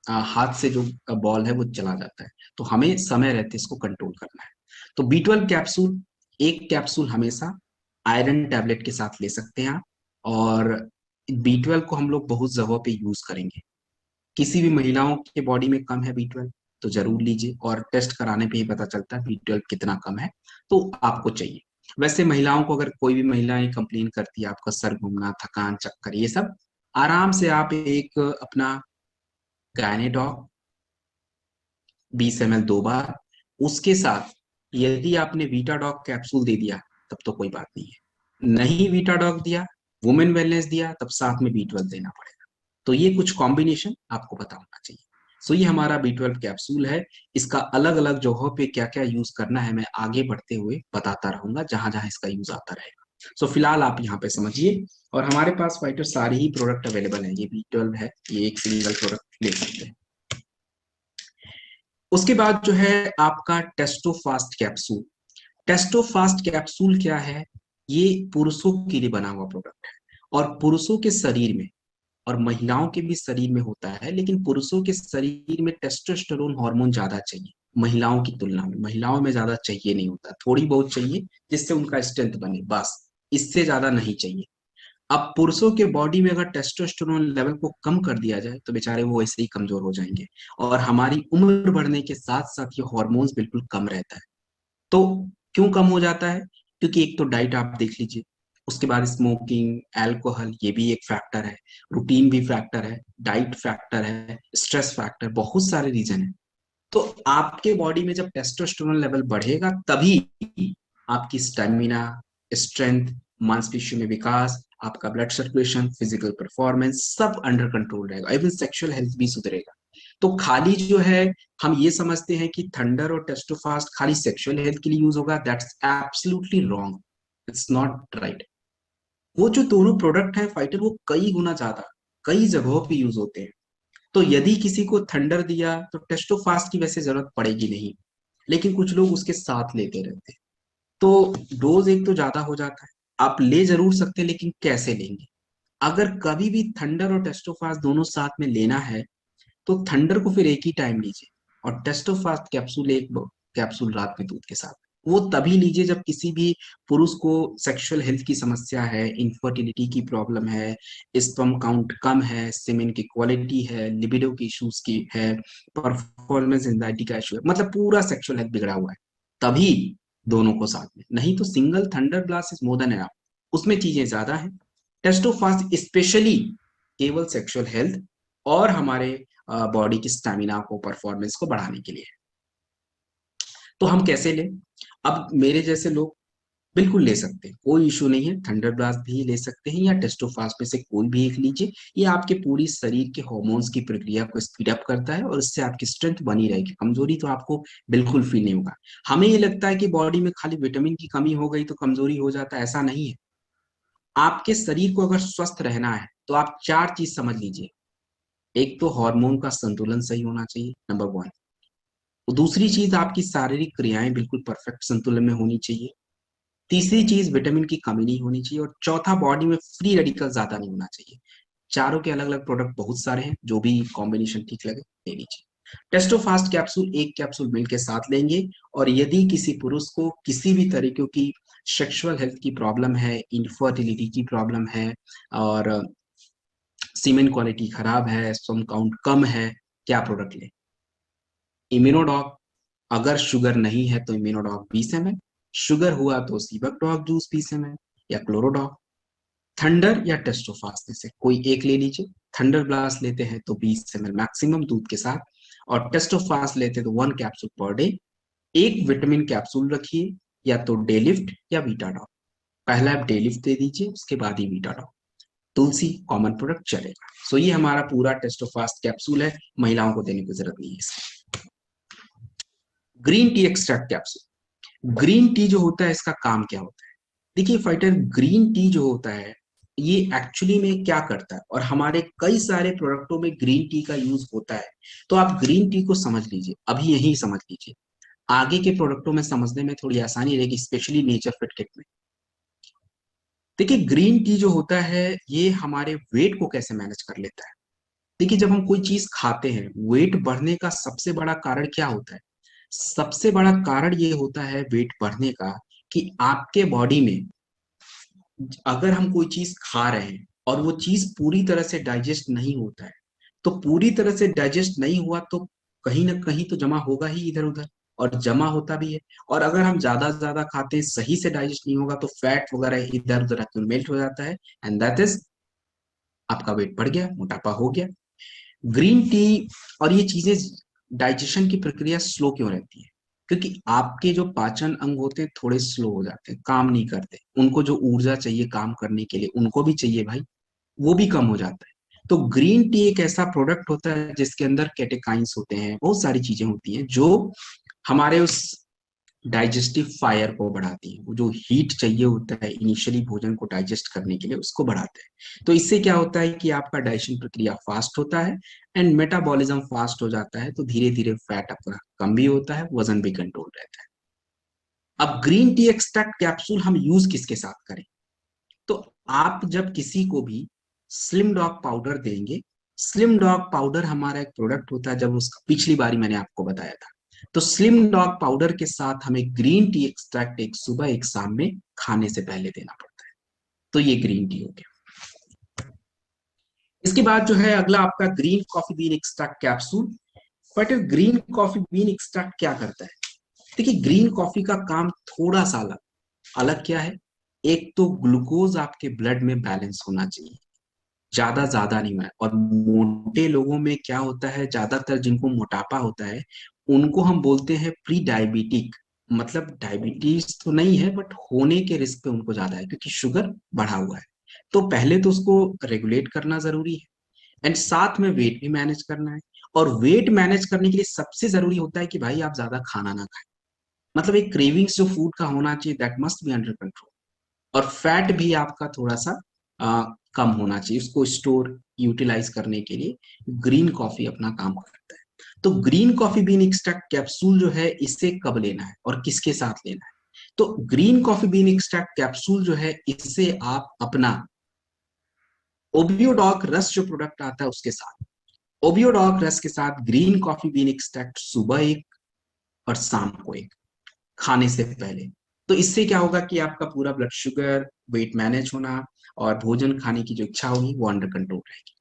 हाथ से जो बॉल है वो चला जाता है। तो हमें समय रहते इसको कंट्रोल करना है। तो B12 कैप्सूल, एक कैप्सूल हमेशा आयरन टैबलेट के साथ ले सकते हैं आप। और B12 को हम लोग बहुत जगहों पे यूज करेंगे। किसी भी महिलाओं के बॉडी में कम है B12 तो जरूर लीजिए, और टेस्ट कराने पे ही पता चलता है B12 कितना कम है, तो आपको चाहिए। वैसे महिलाओं को, अगर कोई भी महिलाएं कंप्लेन करती है आपका सर घूमना, थकान, चक्कर, ये सब, आराम से आप एक अपना गायनेडॉग 20 ml 2 बार, उसके साथ यदि आपने वीटाडॉग कैप्सूल दे दिया तब तो कोई बात नहीं है, नहीं वीटाडॉग दिया, वुमेन वेलनेस दिया, तब साथ में B12 देना पड़ेगा। तो ये कुछ कॉम्बिनेशन आपको पता होना चाहिए। सो ये हमारा B12 कैप्सूल है। इसका अलग अलग जगहों पे क्या क्या यूज करना है मैं आगे बढ़ते हुए बताता रहूंगा, जहां जहां इसका यूज आता रहेगा। सो फिलहाल आप यहाँ पे समझिए, और हमारे पास फाइटर सारे ही प्रोडक्ट अवेलेबल है। ये B12 है, ये एक सिंगल प्रोडक्ट ले सकते हैं। उसके बाद जो है आपका टेस्टोफास्ट कैप्सूल। टेस्टोफास्ट कैप्सूल क्या है? ये पुरुषों के लिए बना हुआ प्रोडक्ट है, और पुरुषों के शरीर में और महिलाओं के भी शरीर में होता है, लेकिन पुरुषों के शरीर में टेस्टोस्टेरोन हार्मोन ज्यादा चाहिए महिलाओं की तुलना में। महिलाओं में ज्यादा चाहिए नहीं होता, थोड़ी बहुत चाहिए जिससे उनका स्ट्रेंथ बने, बस, इससे ज्यादा नहीं चाहिए। अब पुरुषों के बॉडी में अगर टेस्टोस्टेरोन लेवल को कम कर दिया जाए तो बेचारे वो ऐसे ही कमजोर हो जाएंगे, और हमारी उम्र बढ़ने के साथ साथ ये हार्मोन्स बिल्कुल कम रहता है। तो क्यों कम हो जाता है? क्योंकि एक तो डाइट आप देख लीजिए, उसके बाद स्मोकिंग, अल्कोहल, ये भी एक फैक्टर है, रूटीन भी फैक्टर है, डाइट फैक्टर है, स्ट्रेस फैक्टर, बहुत सारे रीजन है। तो आपके बॉडी में जब टेस्टोस्टेरोन लेवल बढ़ेगा तभी आपकी स्टेमिना, स्ट्रेंथ, मांसपेशियों में विकास, आपका ब्लड सर्कुलेशन, फिजिकल परफॉर्मेंस सब अंडर कंट्रोल रहेगा, इवन सेक्सुअल हेल्थ भी सुधरेगा। तो खाली जो है हम ये समझते हैं कि थंडर और टेस्टोफास्ट खाली सेक्सुअल हेल्थ के लिए यूज होगा, that's absolutely wrong, it's not right. वो जो दोनों प्रोडक्ट है फाइटर, वो कई गुना ज्यादा कई जगहों पे यूज होते हैं। तो यदि किसी को थंडर दिया तो टेस्टोफास्ट की वैसे जरूरत पड़ेगी नहीं, लेकिन कुछ लोग उसके साथ लेते रहते हैं, तो डोज एक तो ज्यादा हो जाता है। आप ले जरूर सकते हैं, लेकिन कैसे लेंगे? अगर कभी भी थंडर और टेस्टोफास्ट दोनों साथ में लेना है तो थंडर को फिर एक ही टाइम लीजिए, और टेस्टोफास्ट कैप्सूल एक कैप्सूल रात में दूध के साथ। वो तभी लीजिए जब किसी भी पुरुष को सेक्सुअल हेल्थ की समस्या है, इनफर्टिलिटी की प्रॉब्लम है, स्पर्म काउंट कम है, सीमेन की क्वालिटी है, लिबिडो की इश्यूज की है, परफॉर्मेंस एंजाइटी का इशू है, मतलब पूरा सेक्सुअल हेल्थ बिगड़ा हुआ है, तभी दोनों को साथ में। नहीं तो single thunder blast is more than enough, उसमें चीजें ज्यादा है। टेस्टोफास्ट स्पेशली केवल सेक्सुअल हेल्थ और हमारे बॉडी की स्टैमिना को, परफॉर्मेंस को बढ़ाने के लिए। तो हम कैसे लें? अब मेरे जैसे लोग बिल्कुल ले सकते हैं, कोई इशू नहीं है, थंडर ब्लास्ट भी ले सकते हैं, या टेस्टोफास्ट में से कोई भी एक लीजिए। ये आपके पूरी शरीर के हार्मोन्स की प्रक्रिया को स्पीड अप करता है, और इससे आपकी स्ट्रेंथ बनी रहेगी, कमजोरी तो आपको बिल्कुल फील नहीं होगा। हमें ये लगता है कि बॉडी में खाली विटामिन की कमी हो गई तो कमजोरी हो जाता है, ऐसा नहीं है। आपके शरीर को अगर स्वस्थ रहना है तो आप 4 चीज समझ लीजिए। एक तो हार्मोन का संतुलन सही होना चाहिए, नंबर 1। दूसरी चीज, आपकी शारीरिक क्रियाएं बिल्कुल परफेक्ट संतुलन में होनी चाहिए। तीसरी चीज, विटामिन की कमी नहीं होनी चाहिए। और चौथा, बॉडी में फ्री रेडिकल ज्यादा नहीं होना चाहिए। चारों के अलग अलग प्रोडक्ट बहुत सारे हैं, जो भी कॉम्बिनेशन ठीक लगे ले लीजिए। टेस्टोफास्ट कैप्सूल एक कैप्सूल मिल के साथ लेंगे। और यदि किसी पुरुष को किसी भी तरीके की सेक्सुअल हेल्थ की प्रॉब्लम है, इनफर्टिलिटी की प्रॉब्लम है, और सीमेन क्वालिटी खराब है, स्पर्म काउंट कम है, क्या प्रोडक्ट ले? इम्यूनोडॉग। अगर शुगर नहीं है तो इम्यूनोडॉग 20 ml, शुगर हुआ तो सीबक डॉग जूस 20 ml, या क्लोरोडॉग। थंडर या टेस्टोफास्ट में से कोई एक ले लीजिए। थंडर ब्लास्ट लेते हैं तो 20 ml मैक्सिमम दूध के साथ, और टेस्टोफास्ट लेते हैं तो 1 कैप्सूल पर डे। एक विटामिन कैप्सूल रखिए, या तो डेलिफ्ट या वीटाडॉल। पहला आप डेलिफ्ट दे दीजिए, उसके बाद ही वीटाडॉल। तुलसी कॉमन प्रोडक्ट चलेगा। सो ये हमारा पूरा टेस्टोफास्ट कैप्सूल है, महिलाओं को देने की जरूरत नहीं है इसमें। Green tea extract capsule. Green tea जो होता है इसका काम क्या होता है? देखिए फाइटर, ग्रीन टी जो होता है ये एक्चुअली में क्या करता है, और हमारे कई सारे प्रोडक्टों में ग्रीन टी का यूज होता है। तो आप ग्रीन टी को समझ लीजिए, अभी यही समझ लीजिए, आगे के प्रोडक्टों में समझने में थोड़ी आसानी रहेगी, स्पेशली नेचर फिट किट में। देखिए ग्रीन टी जो होता है ये हमारे वेट को कैसे मैनेज कर लेता है। देखिए जब हम कोई चीज खाते हैं, वेट बढ़ने का सबसे बड़ा कारण क्या होता है? सबसे बड़ा कारण ये होता है वेट बढ़ने का, कि आपके बॉडी में अगर हम कोई चीज खा रहे हैं और वो चीज पूरी तरह से डाइजेस्ट नहीं होता है, तो पूरी तरह से डाइजेस्ट नहीं हुआ तो कहीं ना कहीं तो जमा होगा ही इधर उधर, और जमा होता भी है। और अगर हम ज्यादा से ज्यादा खाते हैं, सही से डाइजेस्ट नहीं होगा, तो फैट वगैरह इधर उधर मेल्ट हो जाता है, एंड दैट इज आपका वेट बढ़ गया, मोटापा हो गया। ग्रीन टी और ये चीजें, डाइजेशन की प्रक्रिया स्लो क्यों रहती है? क्योंकि आपके जो पाचन अंग होते हैं थोड़े स्लो हो जाते हैं, काम नहीं करते, उनको जो ऊर्जा चाहिए काम करने के लिए उनको भी चाहिए भाई, वो भी कम हो जाता है। तो ग्रीन टी एक ऐसा प्रोडक्ट होता है जिसके अंदर कैटेकाइंस होते हैं, बहुत सारी चीजें होती हैं जो हमारे उस डाइजेस्टिव फायर को बढ़ाती है। वो जो हीट चाहिए होता है इनिशियली भोजन को डाइजेस्ट करने के लिए, उसको बढ़ाते हैं। तो इससे क्या होता है कि आपका डाइजेशन प्रक्रिया फास्ट होता है, एंड मेटाबॉलिज्म फास्ट हो जाता है, तो धीरे धीरे फैट आपका कम भी होता है, वजन भी कंट्रोल रहता है। अब ग्रीन टी एक्सट्रैक्ट कैप्सूल हम यूज किसके साथ करें? तो आप जब किसी को भी स्लिम डॉग पाउडर देंगे, स्लिम डॉग पाउडर हमारा एक प्रोडक्ट होता है, जब उसका पिछली बारी मैंने आपको बताया था। तो स्लिम डॉग पाउडर के साथ हमें ग्रीन टी एक्सट्रैक्ट एक सुबह एक शाम में खाने से पहले देना पड़ता है। तो ये ग्रीन टी हो गया। इसके बाद जो है अगला आपका green coffee bean extract capsule. But green coffee bean extract क्या करता है? देखिए ग्रीन कॉफी का काम थोड़ा सा अलग। अलग क्या है? एक तो ग्लूकोज आपके ब्लड में बैलेंस होना चाहिए, ज्यादा नहीं है। और मोटे लोगों में क्या होता है, ज्यादातर जिनको मोटापा होता है उनको हम बोलते हैं प्री डायबिटिक। मतलब डायबिटीज तो नहीं है, बट होने के रिस्क पे उनको ज्यादा है, क्योंकि शुगर बढ़ा हुआ है। तो पहले तो उसको रेगुलेट करना जरूरी है, एंड साथ में वेट भी मैनेज करना है। और वेट मैनेज करने के लिए सबसे जरूरी होता है कि भाई आप ज्यादा खाना ना खाएं। मतलब एक क्रेविंग्स जो फूड का होना चाहिए, that must be under control. और फैट भी आपका थोड़ा सा कम होना चाहिए, उसको स्टोर यूटिलाइज करने के लिए ग्रीन कॉफी अपना काम करता है। तो green coffee bean extract capsule जो है, इसे कब लेना है और किसके साथ लेना है? तो green coffee bean extract capsule जो है, इससे आप अपना ओबियोडॉक रस जो प्रोडक्ट आता है उसके साथ, ओबियोडॉक रस के साथ ग्रीन कॉफी बीन एक्सट्रैक्ट सुबह एक और शाम को एक, खाने से पहले। तो इससे क्या होगा कि आपका पूरा ब्लड शुगर, वेट मैनेज होना और भोजन खाने की जो इच्छा होगी वो अंडर कंट्रोल रहेगी।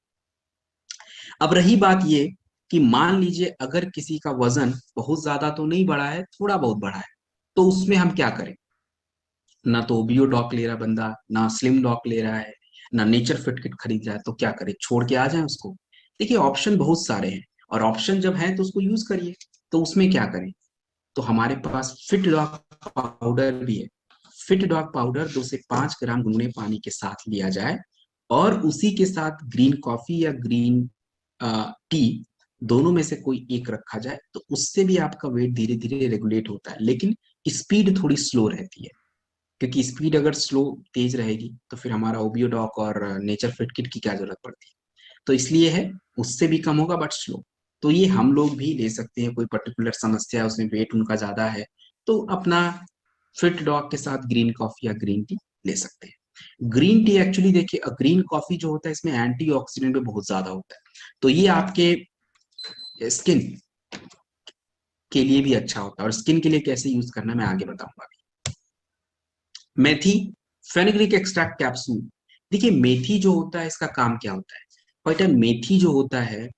अब रही बात ये कि मान लीजिए अगर किसी का वजन बहुत ज्यादा तो नहीं बढ़ा है, थोड़ा बहुत बढ़ा है, तो उसमें हम क्या करें? ना तो ओबियो डॉक ले रहा बंदा, ना स्लिम डॉक ले रहा है, ना नेचर फिट किट खरीद रहा है, तो क्या करें? छोड़ के आ जाए उसको? देखिए ऑप्शन बहुत सारे हैं, और ऑप्शन जब है तो उसको यूज करिए। तो उसमें क्या करें? तो हमारे पास फिट डॉग पाउडर भी है। फिट डॉग पाउडर 2 से 5 ग्राम गुनगुने पानी के साथ लिया जाए, और उसी के साथ ग्रीन कॉफी या ग्रीन टी, दोनों में से कोई एक रखा जाए, तो उससे भी आपका वेट धीरे धीरे रेगुलेट होता है। लेकिन स्पीड थोड़ी स्लो रहती है, क्योंकि स्पीड अगर स्लो तेज रहेगी तो फिर हमारा ओबियोडॉक और नेचर फिट किट की क्या जरूरत पड़ती है? तो इसलिए है, उससे भी कम होगा बट स्लो। तो ये हम लोग भी ले सकते हैं, कोई पर्टिकुलर समस्या है, उसमें वेट उनका ज्यादा है, तो अपना फिट डॉग के साथ ग्रीन कॉफी या ग्रीन टी ले सकते हैं। ग्रीन टी एक्चुअली देखिए, ग्रीन कॉफी जो होता है इसमें एंटीऑक्सीडेंट भी बहुत ज्यादा होता है, तो ये आपके स्किन के लिए भी अच्छा होता है। और स्किन के लिए कैसे यूज करना मैं आगे बताऊंगा। मेथी फेनुग्रीक एक्सट्रैक्ट कैप्सूल। देखिए मेथी जो होता है इसका काम क्या होता है? बेटा मेथी जो होता है,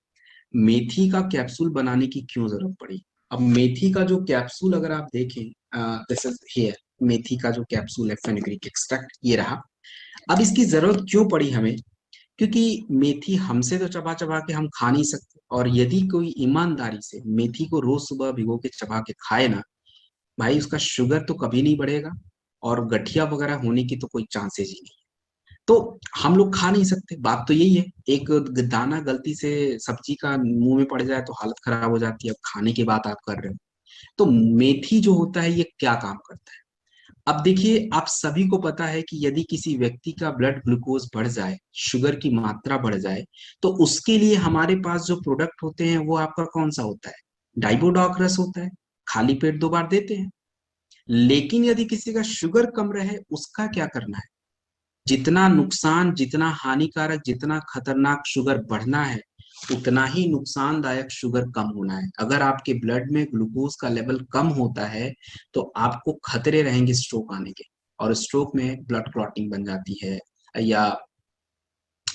मेथी का कैप्सूल बनाने की क्यों जरूरत पड़ी? अब मेथी का जो कैप्सूल अगर आप देखें, दिस इज हियर, मेथी का जो कैप्सूल है फेनुग्रीक एक्सट्रैक्ट, ये रहा। अब इसकी जरूरत क्यों पड़ी हमें? क्योंकि मेथी हमसे तो चबा चबा के हम खा नहीं सकते, और यदि कोई ईमानदारी से मेथी को रोज सुबह भिगो के चबा के खाए ना भाई, उसका शुगर तो कभी नहीं बढ़ेगा, और गठिया वगैरह होने की तो कोई चांसेस ही नहीं। तो हम लोग खा नहीं सकते, बात तो यही है। एक दाना गलती से सब्जी का मुंह में पड़ जाए तो हालत खराब हो जाती है, अब खाने की बात आप कर रहे हो। तो मेथी जो होता है ये क्या काम करता है? अब देखिए, आप सभी को पता है कि यदि किसी व्यक्ति का ब्लड ग्लूकोज बढ़ जाए, शुगर की मात्रा बढ़ जाए, तो उसके लिए हमारे पास जो प्रोडक्ट होते हैं वो आपका कौन सा होता है? डाइबोडॉक रस होता है, खाली पेट 2 बार देते हैं। लेकिन यदि किसी का शुगर कम रहे, उसका क्या करना है? जितना नुकसान, जितना हानिकारक, जितना खतरनाक शुगर बढ़ना है, उतना ही नुकसानदायक शुगर कम होना है। अगर आपके ब्लड में ग्लूकोज का लेवल कम होता है तो आपको खतरे रहेंगे स्ट्रोक आने के, और स्ट्रोक में ब्लड क्लॉटिंग बन जाती है, या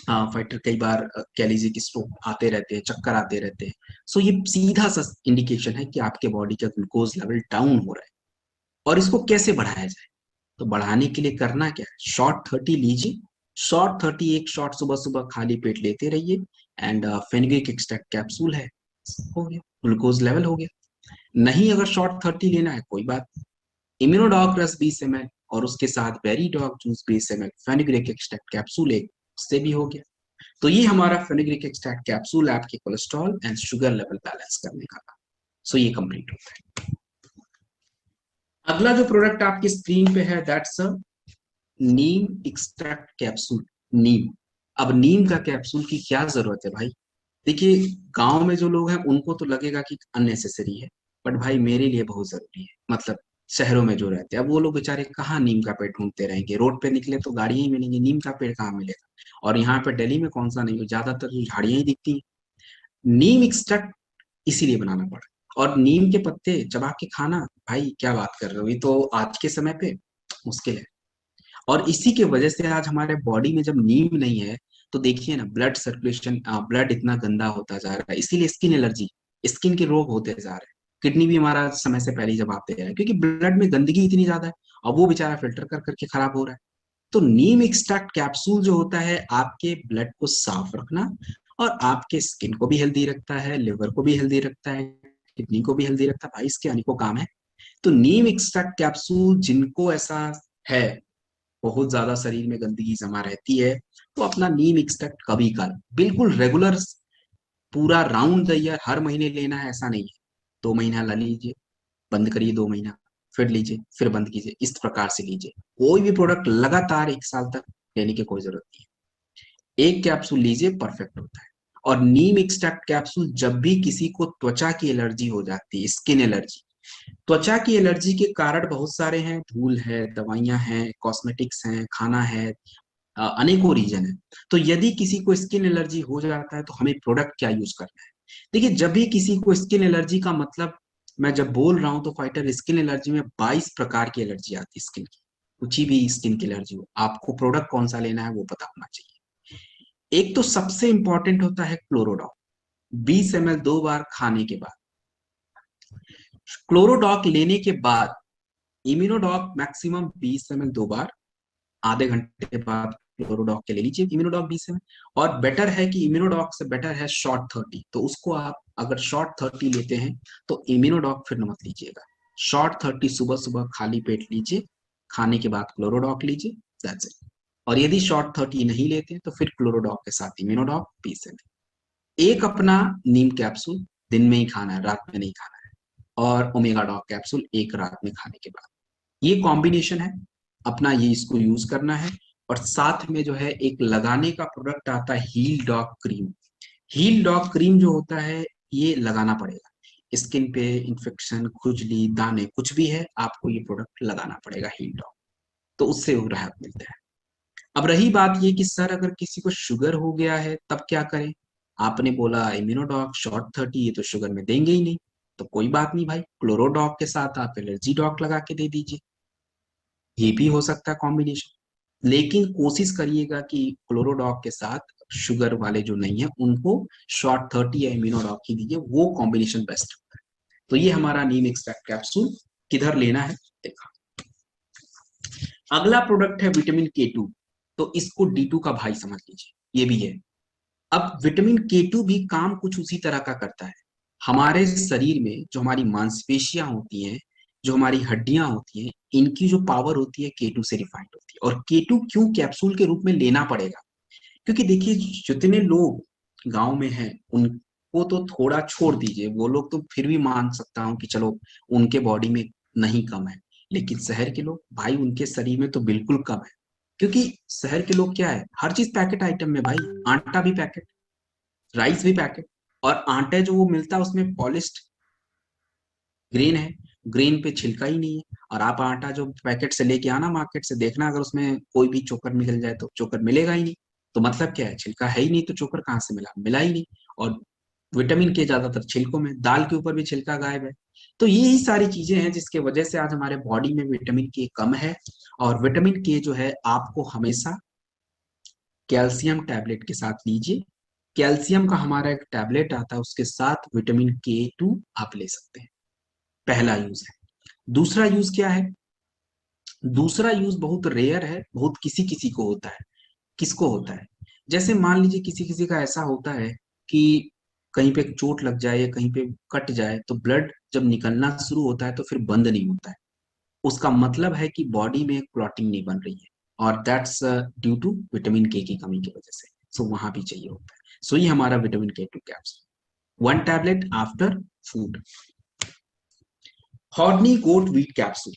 फाइटर कई बार कह लीजिए कि स्ट्रोक आते रहते हैं, चक्कर आते रहते हैं। सो ये सीधा सा इंडिकेशन है कि आपके बॉडी का ग्लूकोज लेवल डाउन हो रहा है। और इसको कैसे बढ़ाया जाए? तो बढ़ाने के लिए करना क्या है? शॉर्ट 30 लीजिए। शॉर्ट 30, एक शॉर्ट सुबह सुबह खाली पेट लेते रहिए, एंड फेनुग्रिक एक्सट्रैक्ट कैप्सूल है, हो गया, ग्लूकोज लेवल हो गया। नहीं, अगर शॉर्ट 30 लेना है, कोई बात। इम्यूनोडॉक रस 20 ml, और उसके साथ बेरीडॉक juice 20 ml, fenugreek extract capsule एक, उससे भी हो गया। तो ये हमारा फेनुग्रिक एक्सट्रैक्ट कैप्सूल आपके cholesterol and sugar level balance करने का था। सो ये कंप्लीट होता है। अगला जो प्रोडक्ट आपकी स्क्रीन पे है, that's a neem extract capsule. नीम। अब नीम का कैप्सूल की क्या जरूरत है भाई? देखिए, गांव में जो लोग हैं उनको तो लगेगा कि अननेसेसरी है, बट भाई मेरे लिए बहुत जरूरी है। मतलब शहरों में जो रहते हैं, अब वो लोग बेचारे कहाँ नीम का पेड़ ढूंढते रहेंगे? रोड पे निकले तो गाड़ियां ही मिलेंगी, नीम का पेड़ कहाँ मिलेगा? और यहाँ पे दिल्ली में कौन सा नहीं, ज्यादातर तो झाड़ियां ही दिखती हैं। नीम एक्सट्रैक्ट इसीलिए बनाना पड़ा। और नीम के पत्ते चबा के खाना, भाई क्या बात कर रहे हो, ये तो आज के समय पे मुश्किल है। और इसी की वजह से आज हमारे बॉडी में जब नीम नहीं है, तो देखिए ना, ब्लड सर्कुलेशन, ब्लड इतना गंदा होता जा रहा है, इसीलिए स्किन एलर्जी, स्किन के रोग होते जा रहे हैं। किडनी भी हमारा समय से पहले ही जवाब दे रहा है, क्योंकि ब्लड में गंदगी इतनी ज्यादा है, और वो बेचारा फिल्टर कर करके खराब हो रहा है। तो नीम एक्सट्रैक्ट कैप्सूल जो होता है, आपके ब्लड को साफ रखना, और आपके स्किन को भी हेल्दी रखता है, लिवर को भी हेल्दी रखता है, किडनी को भी हेल्दी रखता है, भाई इसके अनेकों काम है। तो नीम एक्सट्रैक्ट कैप्सूल, जिनको ऐसा है, बहुत ज्यादा शरीर में गंदगी जमा रहती है, तो अपना नीम एक्सट्रैक्ट कभी कल, बिल्कुल रेगुलर, पूरा राउंड द ईयर हर महीने लेना है ऐसा नहीं है। 2 महीना ला लीजिए, बंद करिए, 2 महीना फिर लीजिए, फिर बंद कीजिए, इस प्रकार से लीजिए। कोई भी प्रोडक्ट लगातार 1 साल तक लेने की कोई जरूरत नहीं है। एक कैप्सूल लीजिए, परफेक्ट होता है। और नीम एक्सट्रैक्ट कैप्सूल, जब भी किसी को त्वचा की एलर्जी हो जाती है, स्किन एलर्जी, त्वचा की एलर्जी के कारण बहुत सारे हैं, धूल है, दवाइयां हैं, कॉस्मेटिक्स हैं, खाना है, अनेकों रीजन है। तो यदि किसी को स्किन एलर्जी हो जाता है तो हमें प्रोडक्ट क्या यूज करना है? देखिए, जब भी किसी को स्किन एलर्जी का मतलब, मैं जब बोल रहा हूं तो फाइटर, स्किन एलर्जी में 22 प्रकार की एलर्जी आती है स्किन की। कुछ भी स्किन की एलर्जी हो, आपको प्रोडक्ट कौन सा लेना है वो पता होना चाहिए। एक तो सबसे इंपॉर्टेंट होता है क्लोरोडॉक, 20 ml 2 बार खाने के बाद। क्लोरोडॉक लेने के बाद इम्यूनोडॉक मैक्सिमम 20 ml 2 बार, आधे घंटे बाद क्लोरोडॉक के ले लीजिए इम्यूनोडॉक 20 ml। और बेटर है कि इम्यूनोडॉक से बेटर है शॉर्ट 30, तो उसको आप अगर शॉर्ट 30 लेते हैं तो इम्यूनोडॉक फिर मत लीजिएगा। शॉर्ट 30 सुबह सुबह खाली पेट लीजिए, खाने के बाद क्लोरोडॉक लीजिए, दैट्स इट। और यदि शॉर्ट 30 नहीं लेते हैं तो फिर क्लोरोडॉक के साथ इम्यूनोडॉक 20 ml। एक अपना नीम कैप्सूल दिन में ही खाना है, रात में नहीं खाना है। और ओमेगा डॉक कैप्सूल एक रात में खाने के बाद। ये कॉम्बिनेशन है अपना, ये इसको यूज करना है। और साथ में जो है एक लगाने का प्रोडक्ट आता है, heal dog cream. Heal dog cream जो होता है, ये लगाना पड़ेगा। स्किन पे इन्फेक्शन, खुजली, दाने, कुछ भी है, आपको ये प्रोडक्ट लगाना पड़ेगा, हील डॉग। तो उससे वो राहत मिलता है। अब रही बात ये कि सर, अगर किसी को शुगर हो गया है तब क्या करें? आपने बोला इम्यूनोडॉक शॉर्ट 30, ये तो शुगर में देंगे ही नहीं। तो कोई बात नहीं भाई, क्लोरोडॉक के साथ आप एलर्जी डॉक लगा के दे दीजिए, ये भी हो सकता है कॉम्बिनेशन। लेकिन कोशिश करिएगा कि क्लोरोडॉक के साथ शुगर वाले जो नहीं है उनको शॉर्ट 30 या इम्यूनोडॉक ही दीजिए, वो कॉम्बिनेशन बेस्ट होता है। तो ये हमारा नीम एक्सट्रैक्ट कैप्सूल किधर लेना है देखा। अगला प्रोडक्ट है विटामिन K2। तो इसको D2 का भाई समझ लीजिए, ये भी है। अब विटामिन K2 भी काम कुछ उसी तरह का करता है। हमारे शरीर में जो हमारी मांसपेशियां होती हैं, जो हमारी हड्डियां होती हैं, इनकी जो पावर होती है K2 से रिफाइंड होती है। और K2 क्यों कैप्सूल के रूप में लेना पड़ेगा? क्योंकि देखिए, जितने लोग गांव में हैं उनको तो थोड़ा छोड़ दीजिए, वो लोग तो फिर भी मान सकता हूँ कि चलो उनके बॉडी में नहीं कम है, लेकिन शहर के लोग भाई, उनके शरीर में तो बिल्कुल कम है। क्योंकि शहर के लोग क्या है, हर चीज पैकेट आइटम में भाई, आटा भी पैकेट, राइस भी पैकेट, और आटे जो वो मिलता है उसमें पॉलिश्ड ग्रेन है, ग्रेन पे छिलका ही नहीं है। और आप आटा जो पैकेट से लेके आना मार्केट से, देखना अगर उसमें कोई भी चोकर निकल जाए तो चोकर मिलेगा ही नहीं। तो मतलब क्या है, छिलका है ही नहीं तो चोकर कहाँ से मिला, मिला ही नहीं। और विटामिन के ज्यादातर छिलकों में, दाल के ऊपर भी छिलका गायब है। तो यही सारी चीजें हैं जिसके वजह से आज हमारे बॉडी में विटामिन के कम है। और विटामिन के जो है आपको हमेशा कैल्शियम टैबलेट के साथ लीजिए। कैल्शियम का हमारा एक टैबलेट आता है, उसके साथ विटामिन K2 आप ले सकते हैं। पहला यूज है। दूसरा यूज क्या है? दूसरा यूज बहुत रेयर है, बहुत किसी किसी को होता है। किसको होता है? जैसे मान लीजिए किसी किसी का ऐसा होता है कि कहीं पे चोट लग जाए या कहीं पे कट जाए तो ब्लड जब निकलना शुरू होता है तो फिर बंद नहीं होता है। उसका मतलब है कि बॉडी में क्लॉटिंग नहीं बन रही है, और दैट्स ड्यू टू विटामिन के की कमी की वजह से। सो वहां भी चाहिए होता है। सो ये हमारा vitamin K2 capsule, 1 tablet after food. Horny goat weed capsule.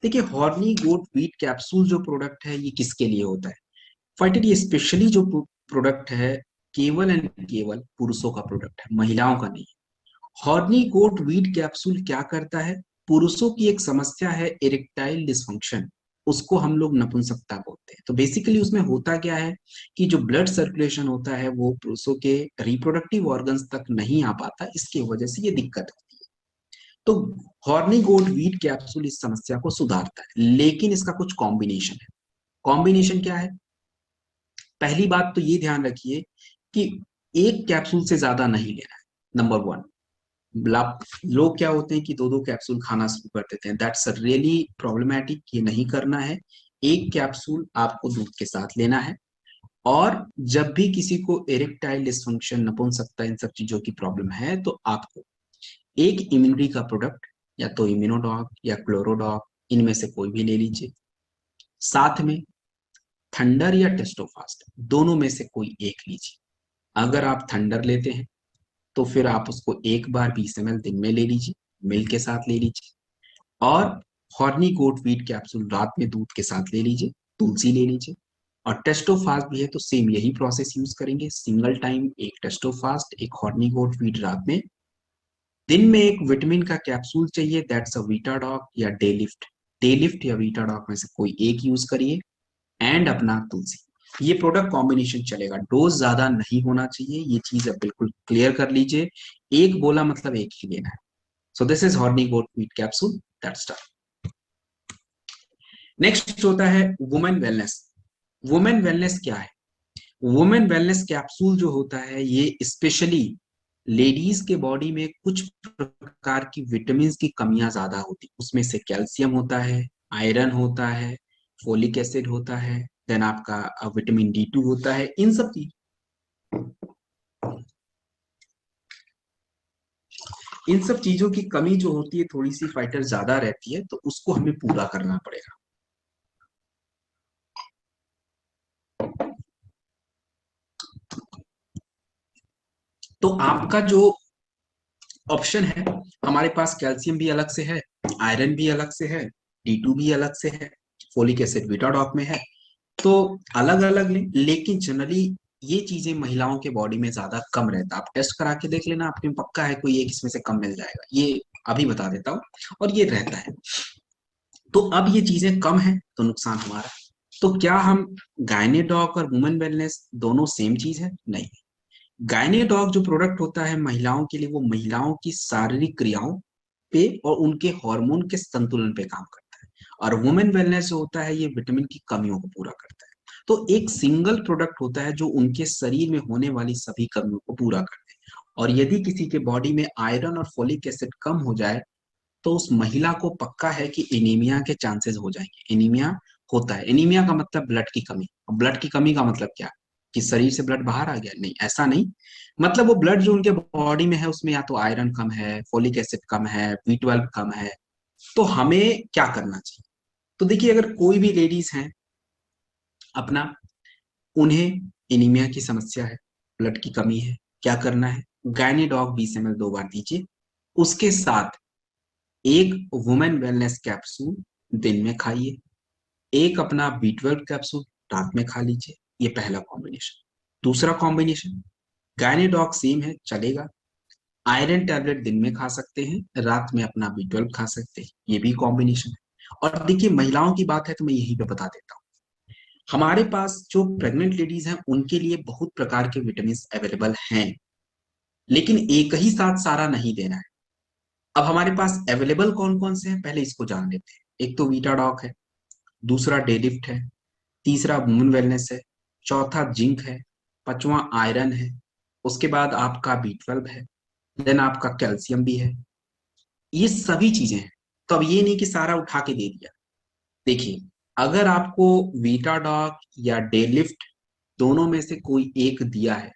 देखिए, हॉर्नी गोट वीट कैप्सूल जो प्रोडक्ट है ये किसके लिए होता है? फाइटर, ये स्पेशली जो प्रोडक्ट है केवल एंड केवल पुरुषों का प्रोडक्ट है, महिलाओं का नहीं। हॉर्नी गोट वीट कैप्सूल क्या करता है? पुरुषों की एक समस्या है इरेक्टाइल डिसफंक्शन, उसको हम लोग नपुंसकता बोलते हैं। तो बेसिकली उसमें होता क्या है कि जो ब्लड सर्कुलेशन होता है वो पुरुषों के रिप्रोडक्टिव ऑर्गन्स तक नहीं आ पाता, इसकी वजह से ये दिक्कत होती है। तो हॉर्नी गोट वीट कैप्सूल इस समस्या को सुधारता है, लेकिन इसका कुछ कॉम्बिनेशन है। कॉम्बिनेशन क्या है? पहली बात तो ये ध्यान रखिए कि एक कैप्सूल से ज्यादा नहीं लेना है, नंबर 1। लोग क्या होते हैं कि 2-2 कैप्सूल खाना शुरू कर देते हैं, दैट्स रियली प्रॉब्लमैटिक, ये नहीं करना है। एक कैप्सूल आपको दूध के साथ लेना है। और जब भी किसी को इरेक्टाइल डिसफंक्शन, नपुंसकता, इन सब चीजों की प्रॉब्लम है तो आपको एक इम्यूनिटी का प्रोडक्ट, या तो इम्यूनोडॉग या क्लोरोडॉग, इनमें से कोई भी ले लीजिए। साथ में थंडर या टेस्टोफास्ट, दोनों में से कोई एक लीजिए। अगर आप थंडर लेते हैं तो फिर आप उसको एक बार 20 ml दिन में ले लीजिए, मिल्क के साथ ले लीजिए। और हॉर्नी गोट वीट कैप्सूल रात में दूध के साथ ले लीजिए, तुलसी ले लीजिए। और टेस्टोफास्ट भी है तो सेम यही प्रोसेस यूज करेंगे, सिंगल टाइम एक टेस्टोफास्ट, एक हॉर्नी गोट वीट रात में। दिन में एक विटामिन का कैप्सूल चाहिए, दैट्स अ वीटाडॉग या डेलिफ्ट। डेलिफ्ट या वीटाडॉग में से कोई एक यूज करिए, एंड अपना तुलसी। ये प्रोडक्ट कॉम्बिनेशन चलेगा, डोज ज्यादा नहीं होना चाहिए, ये चीज अब बिल्कुल क्लियर कर लीजिए। एक बोला मतलब एक ही लेना है। So this is horny goat weed capsule, that's start. Next होता है वुमेन वेलनेस। वुमेन वेलनेस क्या है? वुमेन वेलनेस कैप्सूल जो होता है ये स्पेशली लेडीज के बॉडी में कुछ प्रकार की विटामिन की कमियां ज्यादा होती, उसमें से कैल्शियम होता है, आयरन होता है, फोलिक एसिड होता है, देन आपका विटामिन D2 होता है। इन सब चीजों की कमी जो होती है थोड़ी सी फाइटर ज्यादा रहती है, तो उसको हमें पूरा करना पड़ेगा। तो आपका जो ऑप्शन है, हमारे पास कैल्शियम भी अलग से है, आयरन भी अलग से है, D2 भी अलग से है, फोलिक एसिड वीटाडॉक में है। तो अलग अलग लें, लेकिन जनरली ये चीजें महिलाओं के बॉडी में ज्यादा कम रहता है। आप टेस्ट करा के देख लेना, आपके पक्का है कोई एक इसमें से कम मिल जाएगा, ये अभी बता देता हूँ। और ये रहता है। तो अब ये चीजें कम है तो नुकसान हमारा। तो क्या हम गायनेडॉक और वुमेन वेलनेस दोनों सेम चीज है? नहीं। गायनेडॉक जो प्रोडक्ट होता है महिलाओं के लिए, वो महिलाओं की शारीरिक क्रियाओं पे और उनके हार्मोन के संतुलन पे काम करता है। और वुमेन वेलनेस जो होता है ये विटामिन की कमियों को पूरा करता है। तो एक सिंगल प्रोडक्ट होता है जो उनके शरीर में होने वाली सभी कमियों को पूरा करते हैं। और यदि किसी के बॉडी में आयरन और फोलिक एसिड कम हो जाए तो उस महिला को पक्का है कि एनीमिया के चांसेस हो जाएंगे। एनीमिया होता है। एनीमिया का मतलब ब्लड की कमी। ब्लड की कमी का मतलब क्या, कि शरीर से ब्लड बाहर आ गया? नहीं, ऐसा नहीं। मतलब वो ब्लड जो उनके बॉडी में है उसमें या तो आयरन कम है, फोलिक एसिड कम है, B12 कम है। तो हमें क्या करना चाहिए? तो देखिए, अगर कोई भी लेडीज हैं अपना, उन्हें एनीमिया की समस्या है, ब्लड की कमी है, क्या करना है? गायनीडॉग 20 ml 2 बार दीजिए। उसके साथ एक वुमेन वेलनेस कैप्सूल दिन में खाइए, एक अपना B12 कैप्सूल रात में खा लीजिए। ये पहला कॉम्बिनेशन। दूसरा कॉम्बिनेशन, गायनीडॉग सेम है, चलेगा। आयरन टैबलेट दिन में खा सकते हैं, रात में अपना B12 खा सकते हैं, ये भी कॉम्बिनेशन है। और देखिए, महिलाओं की बात है तो मैं यहीं पे बता देता हूँ, हमारे पास जो प्रेग्नेंट लेडीज हैं उनके लिए बहुत प्रकार के विटामिन अवेलेबल हैं, लेकिन एक ही साथ सारा नहीं देना है। अब हमारे पास अवेलेबल कौन कौन से हैं, पहले इसको जान लेते हैं। एक तो वीटाडॉक है, दूसरा डेलिफ्ट है, तीसरा वुमेन वेलनेस है, चौथा जिंक है, पांचवा आयरन है, उसके बाद आपका B12 है, देन आपका कैल्शियम भी है। ये सभी चीजें हैं। तो अब ये नहीं कि सारा उठा के दे दिया। देखिए, अगर आपको वीटाडॉक या डेलिफ्ट दोनों में से कोई एक दिया है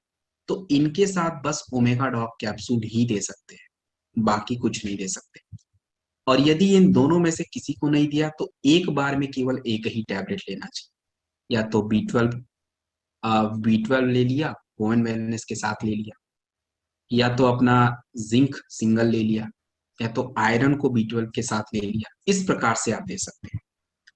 तो इनके साथ बस ओमेगा डॉक कैप्सूल ही दे सकते हैं, बाकी कुछ नहीं दे सकते। और यदि इन दोनों में से किसी को नहीं दिया तो एक बार में केवल एक ही टैबलेट लेना चाहिए। या तो B12 ले लिया, वुमेन वेलनेस के साथ ले लिया, या तो अपना जिंक सिंगल ले लिया, या तो आयरन को B12 के साथ ले लिया। इस प्रकार से आप दे सकते हैं।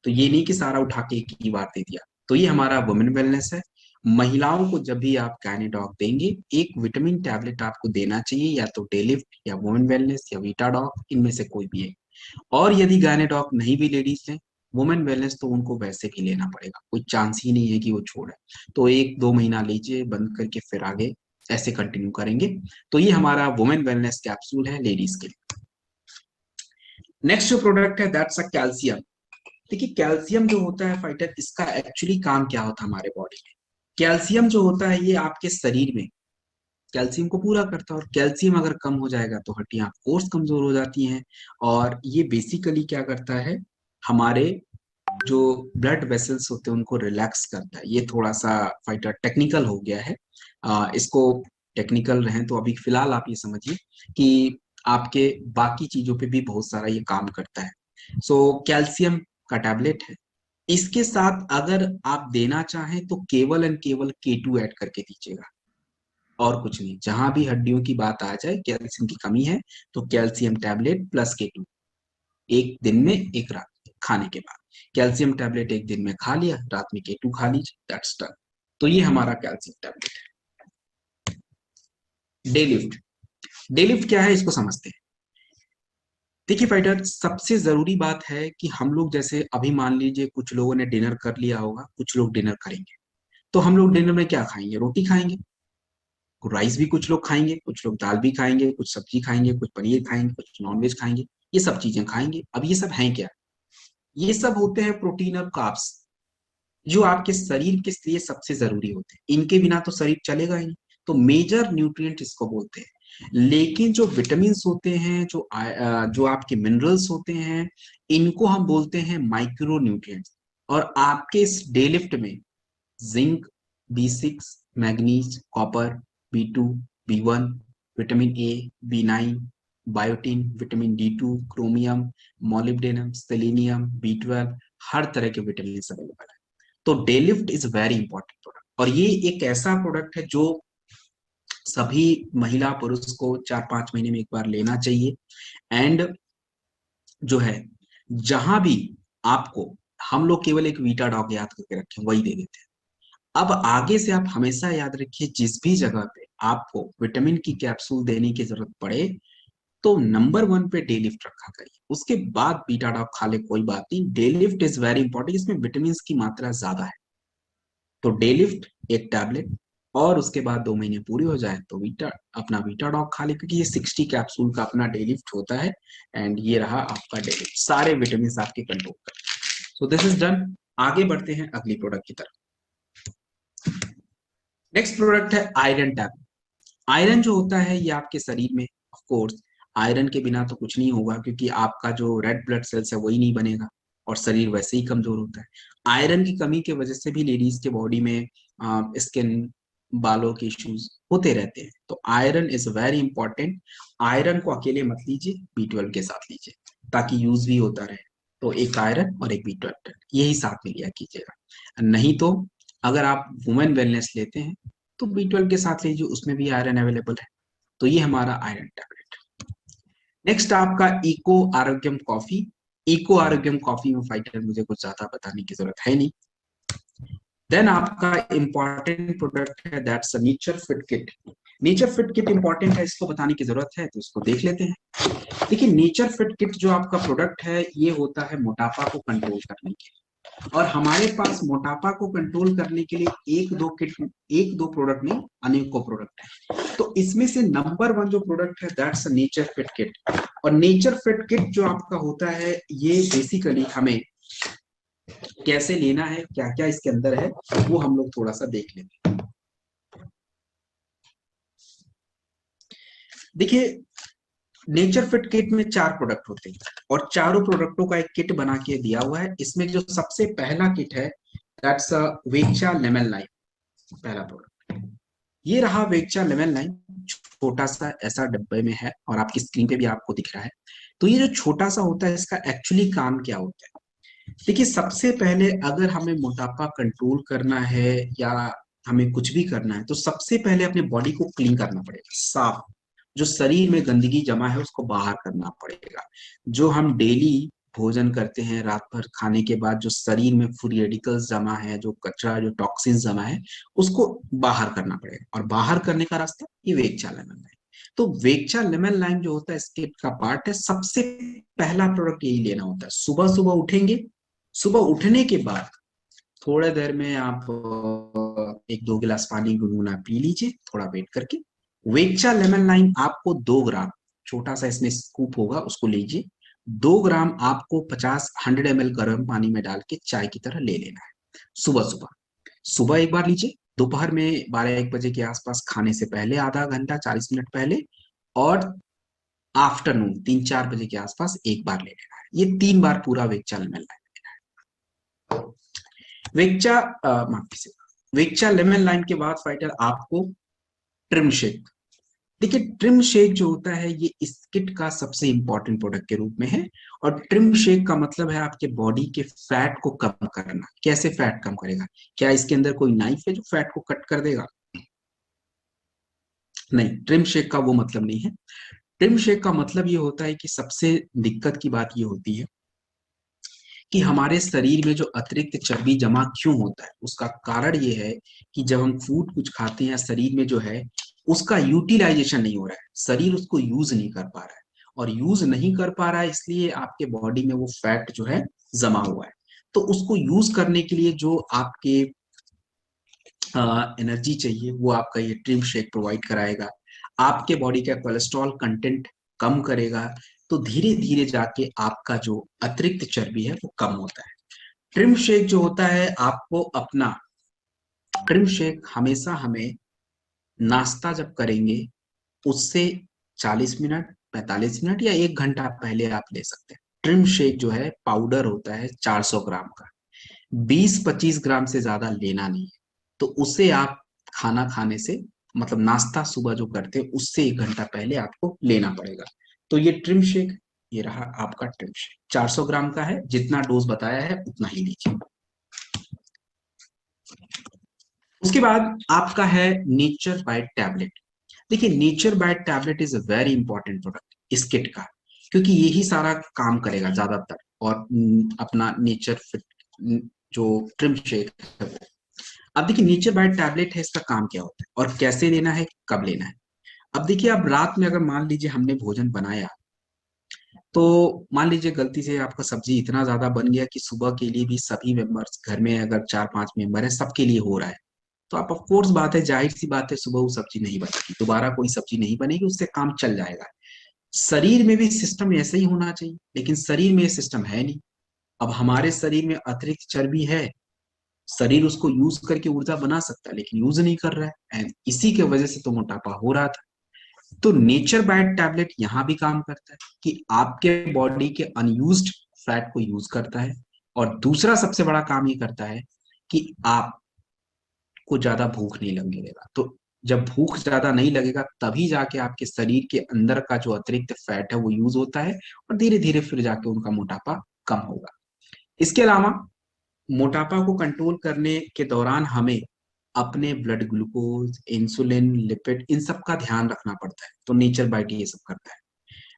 तो ये नहीं कि सारा उठा के एक ही बार दे दिया। तो ये हमारा वुमेन वेलनेस है। महिलाओं को जब भी आप गायनीडॉक देंगे, एक विटामिन टैबलेट आपको देना चाहिए, या तो डेलिफ्ट या वुमेन वेलनेस या वीटाडॉक, इनमें से कोई भी है। और यदि गायनीडॉक नहीं भी लेडीज लें, वुमेन वेलनेस तो उनको वैसे भी लेना पड़ेगा, कोई चांस ही नहीं है कि वो छोड़े। तो 1-2 महीना लीजिए, बंद करके फिर आगे ऐसे कंटिन्यू करेंगे। तो ये हमारा वुमेन वेलनेस कैप्सूल है लेडीज के लिए। नेक्स्ट जो प्रोडक्ट है दैट्स अ कैल्शियम। देखिए, कैल्शियम जो होता है फाइटर, इसका एक्चुअली काम क्या होता है हमारे बॉडी में? कैल्शियम जो होता है ये आपके शरीर में कैल्शियम को पूरा करता है, और कैल्शियम अगर कम हो जाएगा तो हड्डियां कोर्स कमजोर हो जाती हैं। और ये बेसिकली क्या करता है, हमारे जो ब्लड वेसल्स होते हैं उनको रिलैक्स करता है। ये थोड़ा सा फाइटर टेक्निकल हो गया है, इसको टेक्निकल रहे तो अभी फिलहाल आप ये समझिए कि आपके बाकी चीजों पे भी बहुत सारा ये काम करता है। सो कैल्शियम का टैबलेट है। इसके साथ अगर आप देना चाहें तो केवल एंड केवल K2 ऐड करके दीजिएगा, और कुछ नहीं। जहां भी हड्डियों की बात आ जाए, कैल्शियम की कमी है, तो कैल्शियम टैबलेट प्लस K2, एक दिन में एक रात में खाने के बाद। कैल्शियम टैबलेट एक दिन में खा लिया, रात में K2 खा लीजिए, दैट्स डन। तो ये हमारा कैल्शियम टैबलेट है। डेलिफ्ट। डेलिफ्ट क्या है, इसको समझते हैं। देखिए फाइटर, सबसे जरूरी बात है कि हम लोग, जैसे अभी मान लीजिए कुछ लोगों ने डिनर कर लिया होगा, कुछ लोग डिनर करेंगे, तो हम लोग डिनर में क्या खाएंगे? रोटी खाएंगे, राइस भी कुछ लोग खाएंगे, कुछ लोग दाल भी खाएंगे, कुछ सब्जी खाएंगे, कुछ पनीर खाएंगे, कुछ नॉनवेज खाएंगे। ये सब चीजें खाएंगे। अब ये सब हैं क्या? ये सब होते हैं प्रोटीन और कार्ब्स, जो आपके शरीर के लिए सबसे जरूरी होते हैं। इनके बिना तो शरीर चलेगा ही नहीं। तो मेजर न्यूट्रिएंट इसको बोलते हैं। लेकिन जो विटामिन होते हैं, जो आपके मिनरल्स होते हैं, इनको हम बोलते हैं माइक्रो न्यूट्रिएंट्स। और आपके इस डे लिफ्ट में zinc, B6, manganese, copper, B2, B1, vitamin A, B9, biotin, vitamin D2, chromium, molybdenum, selenium, B12, हर तरह के विटामिन अवेलेबल है। तो डेलिफ्ट इज वेरी इंपॉर्टेंट प्रोडक्ट, और ये एक ऐसा प्रोडक्ट है जो सभी महिला पुरुष को 4-5 महीने में एक बार लेना चाहिए। एंड जो है, जहां भी आपको, हम लोग केवल एक वीटा डॉग याद करके रखें, वही दे देते हैं। अब आगे से आप हमेशा याद रखिए, जिस भी जगह पे आपको विटामिन की कैप्सूल देने की जरूरत पड़े तो नंबर 1 पे डे लिफ्ट रखा करिए। उसके बाद बीटा डॉग खा ले, कोई बात नहीं। Day lift is very important, इसमें विटामिन की मात्रा ज्यादा है। तो डे लिफ्ट एक टैबलेट, और उसके बाद 2 महीने पूरे हो जाए तो अपना वीटा डॉग खा ले, क्योंकि ये 60 कैप्सूल का अपना डे लिफ्ट होता है। एंड ये रहा आपका डे लिफ्ट, सारे विटामिन आपके कंट्रोल कर। सो दिस इज डन। आगे बढ़ते हैं अगली प्रोडक्ट की तरफ। नेक्स्ट प्रोडक्ट है आयरन टैबलेट। आयरन जो होता है ये आपके शरीर में, ऑफ कोर्स आयरन के बिना तो कुछ नहीं होगा, क्योंकि आपका जो रेड ब्लड सेल्स है वही नहीं बनेगा। और शरीर वैसे ही कमजोर होता है। आयरन की कमी की वजह से भी लेडीज के बॉडी में स्किन, बालों के इश्यूज होते रहते हैं। तो iron is very important. Iron को अकेले मत लीजिए, B12 के साथ लीजिए ताकि यूज भी होता रहे। तो एक आयरन और एक B12 यही साथ में लिया कीजिएगा। नहीं तो अगर आप वुमेन वेलनेस लेते हैं तो B12 के साथ लीजिए, उसमें भी आयरन अवेलेबल है। तो ये हमारा आयरन टैबलेट। नेक्स्ट आपका इको आरोग्यम कॉफी। इको आरोग्यम कॉफी में फाइटर मुझे कुछ ज्यादा बताने की जरूरत है नहीं। देन आपका इंपॉर्टेंट प्रोडक्ट है that's nature fit kit. Nature fit kit important है, इसको बताने की जरूरत है तो इसको देख लेते हैं। देखिए नेचर फिट किट जो आपका प्रोडक्ट है ये होता है मोटापा को कंट्रोल करने के लिए। और हमारे पास मोटापा को कंट्रोल करने के लिए एक दो प्रोडक्ट नहीं, अनेकों प्रोडक्ट है। तो इसमें से नंबर 1 जो प्रोडक्ट है दैट्स नेचर फिट किट। और नेचर फिट किट जो आपका होता है ये बेसिकली हमें कैसे लेना है, क्या क्या इसके अंदर है, वो हम लोग थोड़ा सा देख लेते हैं। देखिए नेचर फिट किट में 4 प्रोडक्ट होते हैं और चारों प्रोडक्टों का एक किट बना के दिया हुआ है। इसमें जो सबसे पहला किट है दैट्स वेक्चा लेमन लाइम। पहला प्रोडक्ट ये रहा वेक्चा लेमन लाइम। छोटा सा ऐसा डब्बे में है और आपकी स्क्रीन पे भी आपको दिख रहा है। तो ये जो छोटा सा होता है इसका एक्चुअली काम क्या होता है? देखिए सबसे पहले अगर हमें मोटापा कंट्रोल करना है या हमें कुछ भी करना है तो सबसे पहले अपने बॉडी को क्लीन करना पड़ेगा, साफ। जो शरीर में गंदगी जमा है उसको बाहर करना पड़ेगा। जो हम डेली भोजन करते हैं रात भर खाने के बाद, जो शरीर में फ्री रेडिकल्स जमा है, जो कचरा, जो टॉक्सिन्स जमा है, उसको बाहर करना पड़ेगा। और बाहर करने का रास्ता ये वेक्चा लेमन लाइम। तो वेक्चा लेमन लाइम जो होता है इसके का पार्ट है। सबसे पहला प्रोडक्ट यही लेना होता है। सुबह सुबह उठेंगे, सुबह उठने के बाद थोड़ा देर में आप 1-2 गिलास पानी गुनगुना पी लीजिए थोड़ा वेट करके। वेक्चा लेमन लाइम आपको 2 ग्राम, छोटा सा इसमें स्कूप होगा उसको लीजिए। 2 ग्राम आपको 100 ml गर्म पानी में डाल के चाय की तरह ले लेना है सुबह सुबह। सुबह एक बार लीजिए, दोपहर में 12-1 बजे के आसपास खाने से पहले आधा घंटा 40 मिनट पहले, और आफ्टरनून 3-4 बजे के आसपास एक बार ले लेना है। ये 3 बार पूरा वेक्चा लेमन लाइम। वेक्चा माफ कीजिएगा, वेक्चा लेमन लाइम के बाद फाइटर आपको ट्रिम शेक। देखिए ट्रिम शेक जो होता है ये इस किट का सबसे इंपॉर्टेंट प्रोडक्ट के रूप में है। और ट्रिम शेक का मतलब है आपके बॉडी के फैट को कम करना। कैसे फैट कम करेगा? क्या इसके अंदर कोई नाइफ है जो फैट को कट कर देगा? नहीं, ट्रिम शेक का वो मतलब नहीं है। ट्रिम शेक का मतलब ये होता है कि सबसे दिक्कत की बात ये होती है कि हमारे शरीर में जो अतिरिक्त चर्बी जमा क्यों होता है, उसका कारण ये है कि जब हम फूड कुछ खाते हैं शरीर में जो है उसका यूटिलाइजेशन नहीं हो रहा है, शरीर उसको यूज नहीं कर पा रहा है। और यूज नहीं कर पा रहा है इसलिए आपके बॉडी में वो फैट जो है जमा हुआ है। तो उसको यूज करने के लिए जो आपके एनर्जी चाहिए वो आपका ये ट्रिम शेक प्रोवाइड कराएगा। आपके बॉडी का कोलेस्ट्रॉल कंटेंट कम करेगा। तो धीरे धीरे जाके आपका जो अतिरिक्त चर्बी है वो कम होता है। ट्रिम शेक जो होता है आपको अपना ट्रिम शेक हमेशा हमें नाश्ता जब करेंगे उससे 40 मिनट, 45 मिनट या 1 घंटा पहले आप ले सकते हैं। ट्रिम शेक जो है पाउडर होता है 400 ग्राम का, 20-25 ग्राम से ज्यादा लेना नहीं है। तो उसे आप खाना खाने से मतलब नाश्ता सुबह जो करते हैं उससे 1 घंटा पहले आपको लेना पड़ेगा। तो ये ट्रिम शेक, ये रहा आपका ट्रिम शेक, 400 ग्राम का है। जितना डोज बताया है उतना ही लीजिए। उसके बाद आपका है नेचर बाइट टैबलेट। देखिए nature bite tablet is a very important product इस किट का, क्योंकि यही सारा काम करेगा ज्यादातर। और अपना नेचर फिट जो ट्रिम शेक है वो। अब देखिए नेचर बाइट टैबलेट है, इसका काम क्या होता है और कैसे लेना है, कब लेना है। अब देखिए अब रात में अगर मान लीजिए हमने भोजन बनाया, तो मान लीजिए गलती से आपका सब्जी इतना ज्यादा बन गया कि सुबह के लिए भी सभी मेंबर्स घर में अगर 4-5 मेंबर है सबके लिए हो रहा है, तो आप ऑफकोर्स बात है, जाहिर सी बात है, सुबह वो सब्जी नहीं बनेगी, दोबारा कोई सब्जी नहीं बनेगी, उससे काम चल जाएगा। शरीर में भी सिस्टम ऐसे ही होना चाहिए, लेकिन शरीर में ये सिस्टम है नहीं। अब हमारे शरीर में अतिरिक्त चर्बी है, शरीर उसको यूज करके ऊर्जा बना सकता है लेकिन यूज नहीं कर रहा है, एंड इसी के वजह से तो मोटापा हो रहा था। तो नेचर बाइट टैबलेट यहां भी काम करता है कि आपके बॉडी के अनयूज्ड फैट को यूज करता है और दूसरा सबसे बड़ा काम ये करता है कि आपको ज्यादा भूख नहीं लगने देगा। तो जब भूख ज्यादा नहीं लगेगा तभी जाके आपके शरीर के अंदर का जो अतिरिक्त फैट है वो यूज होता है और धीरे धीरे फिर जाके उनका मोटापा कम होगा। इसके अलावा मोटापा को कंट्रोल करने के दौरान हमें अपने ब्लड ग्लूकोज, इंसुलिन, लिपिड, इन सब का ध्यान रखना पड़ता है। तो नेचर बाइट ये सब करता है।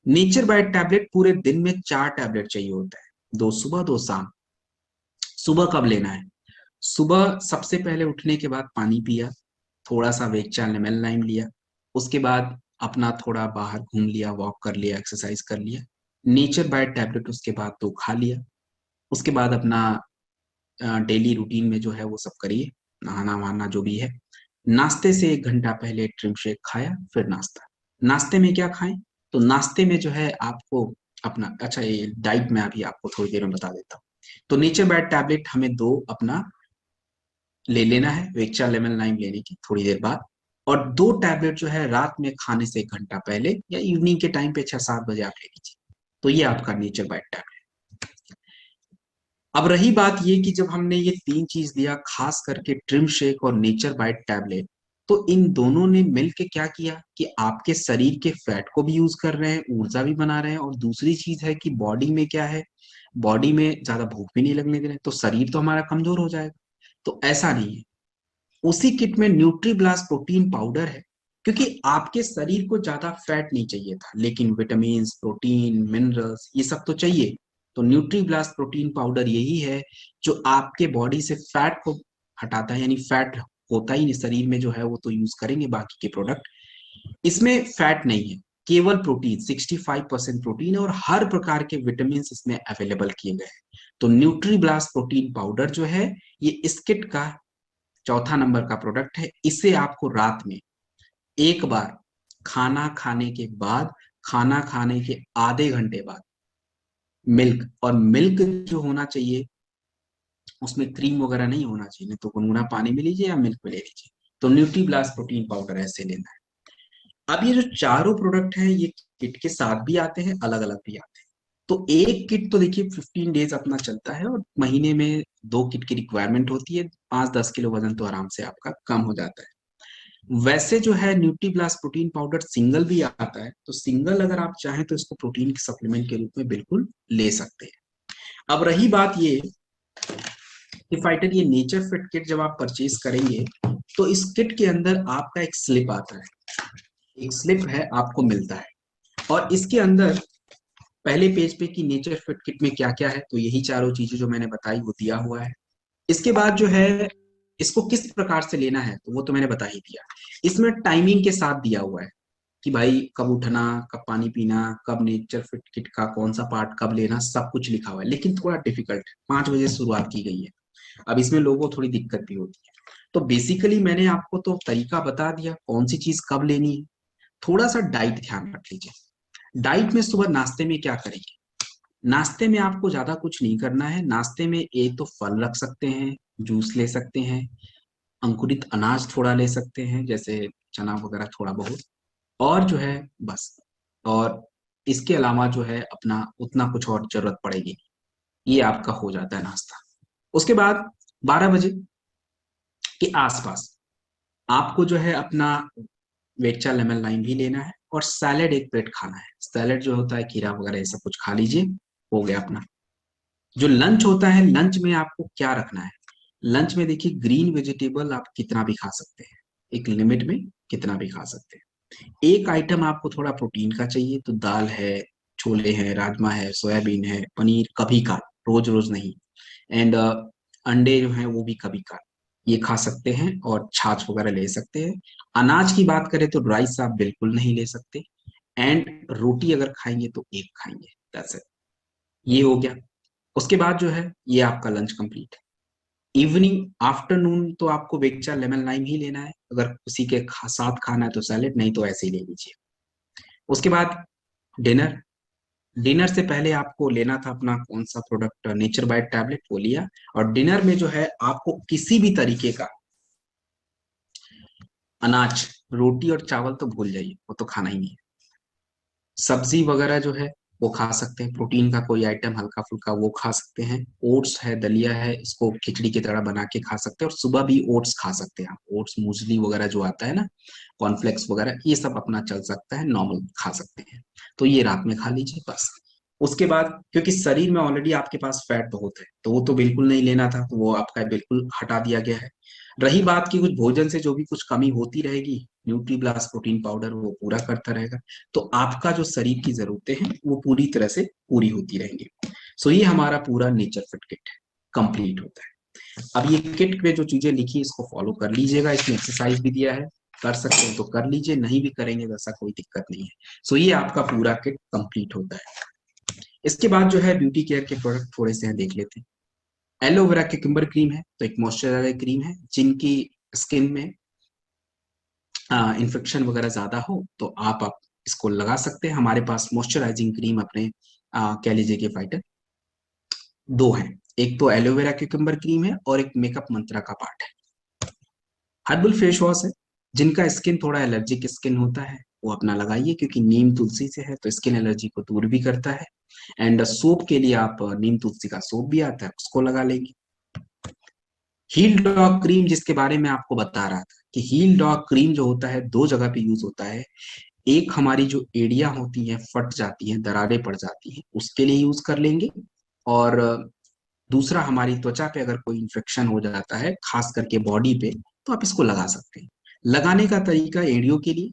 नेचर बाइट टैबलेट पूरे दिन में 4 टैबलेट चाहिए होता है, 2 सुबह 2 शाम। सुबह कब लेना है? सुबह सबसे पहले उठने के बाद पानी पिया, थोड़ा सा वेगचा लेमन लाइम लिया, उसके बाद अपना थोड़ा बाहर घूम लिया, वॉक कर लिया, एक्सरसाइज कर लिया, नेचर बाइट टैबलेट उसके बाद 2 खा लिया। उसके बाद अपना डेली रूटीन में जो है वो सब करिए, नहाना वहाना जो भी है। नाश्ते से 1 घंटा पहले ट्रिम शेक खाया, फिर नाश्ता। नाश्ते में क्या खाएं? तो नाश्ते में जो है आपको अपना, अच्छा ये डाइट में अभी आपको थोड़ी देर में बता देता हूँ। तो नेचर बाइट टैबलेट हमें 2 अपना ले लेना है, वेक्चा लेमन लाइम लेने की थोड़ी देर बाद। और 2 टैबलेट जो है रात में खाने से 1 घंटा पहले या इवनिंग के टाइम पे 6-7 बजे आप ले लीजिए। तो ये आपका नेचर बाइट टैबलेट। अब रही बात ये कि जब हमने ये 3 चीज दिया, खास करके ट्रिम शेक और नेचर बाइट टैबलेट, तो इन दोनों ने मिलके क्या किया कि आपके शरीर के फैट को भी यूज कर रहे हैं, ऊर्जा भी बना रहे हैं, और दूसरी चीज है कि बॉडी में क्या है, बॉडी में ज्यादा भूख भी नहीं लगने दे रहे, तो शरीर तो हमारा कमजोर हो जाएगा। तो ऐसा नहीं है। उसी किट में न्यूट्रीब्लास्ट प्रोटीन पाउडर है, क्योंकि आपके शरीर को ज्यादा फैट नहीं चाहिए था, लेकिन विटामिन, प्रोटीन, मिनरल्स ये सब तो चाहिए। तो न्यूट्रीब्लास्ट प्रोटीन पाउडर यही है जो आपके बॉडी से फैट को हटाता है, यानी फैट होता ही नहीं शरीर में जो है वो तो यूज करेंगे बाकी के प्रोडक्ट। इसमें फैट नहीं है, केवल प्रोटीन, 65% प्रोटीन है, और हर प्रकार के विटामिन इसमें अवेलेबल किए गए हैं। तो न्यूट्रीब्लास्ट प्रोटीन पाउडर जो है ये इस किट का चौथा नंबर का प्रोडक्ट है। इसे आपको रात में एक बार खाना खाने के बाद, खाना खाने के आधे घंटे बाद मिल्क, और मिल्क जो होना चाहिए उसमें क्रीम वगैरह नहीं होना चाहिए, नहीं तो गुनगुना पानी में लीजिए या मिल्क में ले लीजिए। तो न्यूट्रीब्लास्ट प्रोटीन पाउडर ऐसे लेना है। अब ये जो चारों प्रोडक्ट हैं ये किट के साथ भी आते हैं, अलग अलग भी आते हैं। तो एक किट तो देखिए 15 डेज अपना चलता है, और महीने में 2 किट की रिक्वायरमेंट होती है। 5-10 किलो वजन तो आराम से आपका कम हो जाता है। वैसे जो है न्यूट्रीब्लास्ट प्रोटीन पाउडर सिंगल भी आता है, तो सिंगल अगर आप चाहें तो इसको प्रोटीन के सप्लीमेंट के रूप में बिल्कुल ले सकते हैं। अब रही बात ये कि फाइटर ये नेचर फिट किट जब आप परचेज करेंगे तो इस किट के अंदर आपका एक स्लिप आता है, एक स्लिप है आपको मिलता है, और इसके अंदर पहले पेज पे कि नेचर फिट किट में क्या क्या है, तो यही चारों चीजें जो मैंने बताई वो दिया हुआ है। इसके बाद जो है इसको किस प्रकार से लेना है तो वो तो मैंने बता ही दिया। इसमें टाइमिंग के साथ दिया हुआ है कि भाई कब उठना, कब पानी पीना, कब नेचर फिट किट का कौन सा पार्ट कब लेना, सब कुछ लिखा हुआ है। लेकिन थोड़ा डिफिकल्ट है, 5 बजे शुरुआत की गई है, अब इसमें लोगों को थोड़ी दिक्कत भी होती है। तो बेसिकली मैंने आपको तो तरीका बता दिया कौन सी चीज कब लेनी है। थोड़ा सा डाइट ध्यान रख लीजिए। डाइट में सुबह नाश्ते में क्या करेंगे? नाश्ते में आपको ज्यादा कुछ नहीं करना है। नाश्ते में एक तो फल रख सकते हैं, जूस ले सकते हैं, अंकुरित अनाज थोड़ा ले सकते हैं जैसे चना वगैरह थोड़ा बहुत, और जो है बस। और इसके अलावा जो है अपना उतना कुछ और जरूरत पड़ेगी, ये आपका हो जाता है नाश्ता। उसके बाद 12 बजे के आसपास आपको जो है अपना वेचा लेमन लाइम भी लेना है, और सैलेड 1 प्लेट खाना है। सैलेड जो होता है खीरा वगैरह ये सब कुछ खा लीजिए, हो गया अपना। जो लंच होता है, लंच में आपको क्या रखना है? लंच में देखिए ग्रीन वेजिटेबल आप कितना भी खा सकते हैं, एक लिमिट में कितना भी खा सकते हैं। एक आइटम आपको थोड़ा प्रोटीन का चाहिए, तो दाल है, छोले हैं, राजमा है, सोयाबीन है, पनीर कभी का, रोज रोज नहीं। एंड अंडे जो हैं वो भी कभी का, ये खा सकते हैं, और छाछ वगैरह ले सकते हैं। अनाज की बात करें तो राइस आप बिल्कुल नहीं ले सकते, एंड रोटी अगर खाएंगे तो 1 खाएंगे, दैट्स इट। ये हो गया। उसके बाद जो है ये आपका लंच कंप्लीट है। इवनिंग आफ्टरनून तो आपको वेक्चा लेमन लाइम ही लेना है, अगर उसी के साथ खाना है तो सैलेड, नहीं तो ऐसे ही ले लीजिए। उसके बाद डिनर। डिनर से पहले आपको लेना था अपना कौन सा प्रोडक्ट, नेचर बाइट टैबलेट, वो लिया। और डिनर में जो है आपको किसी भी तरीके का अनाज, रोटी और चावल तो भूल जाइए, वो तो खाना ही नहीं है। सब्जी वगैरह जो है वो खा सकते हैं। प्रोटीन का कोई आइटम हल्का फुल्का वो खा सकते हैं। ओट्स है, दलिया है, इसको खिचड़ी की तरह बना के खा सकते हैं। और सुबह भी ओट्स खा सकते हैं आप। ओट्स मूसली वगैरह जो आता है ना, कॉर्नफ्लेक्स वगैरह, ये सब अपना चल सकता है, नॉर्मल खा सकते हैं। तो ये रात में खा लीजिए बस। उसके बाद क्योंकि शरीर में ऑलरेडी आपके पास फैट बहुत है, तो वो तो बिल्कुल नहीं लेना था, तो वो आपका बिल्कुल हटा दिया गया है। रही बात की कुछ भोजन से जो भी कुछ कमी होती रहेगी, न्यूट्रीब्लास्ट प्रोटीन पाउडर वो पूरा करता रहेगा। तो आपका जो शरीर की जरूरतें हैं वो पूरी तरह से पूरी होती रहेंगी। सो ये हमारा पूरा नेचर फिट किट है, कंप्लीट होता है। अब ये किट में जो चीजें लिखी इसको फॉलो कर लीजिएगा। इसमें एक्सरसाइज भी दिया है, कर सकते हैं तो कर लीजिए, नहीं भी करेंगे तो ऐसा कोई दिक्कत नहीं है। सो ये आपका पूरा किट कंप्लीट होता है। इसके बाद जो है ब्यूटी केयर के प्रोडक्ट थोड़े से हैं, देख लेते हैं। एलोवेरा क्यूकम्बर क्रीम है, तो एक मॉइस्चराइजर क्रीम है। जिनकी स्किन में इन्फेक्शन वगैरह ज्यादा हो तो आप इसको लगा सकते हैं। हमारे पास मॉइस्चराइजिंग क्रीम अपने कह लीजिए कि फाइटर दो हैं। एक तो एलोवेरा क्यूकम्बर क्रीम है और एक मेकअप मंत्रा का पार्ट है। हर्बल फेस वॉश है, जिनका स्किन थोड़ा एलर्जिक स्किन होता है वो अपना लगाइए, क्योंकि नीम तुलसी से है तो स्किन एलर्जी को दूर भी करता है। एंड सोप के लिए आप नीम तुलसी का सोप भी आता है, उसको लगा लेंगे। हील डॉग क्रीम, जिसके बारे में आपको बता रहा था कि हील डॉग क्रीम जो होता है दो जगह पे यूज होता है। एक हमारी जो एड़ियां होती हैं फट जाती हैं, दरारें पड़ जाती हैं, उसके लिए यूज कर लेंगे। और दूसरा हमारी त्वचा पे अगर कोई इन्फेक्शन हो जाता है खास करके बॉडी पे, तो आप इसको लगा सकते हैं। लगाने का तरीका एड़ियों के लिए,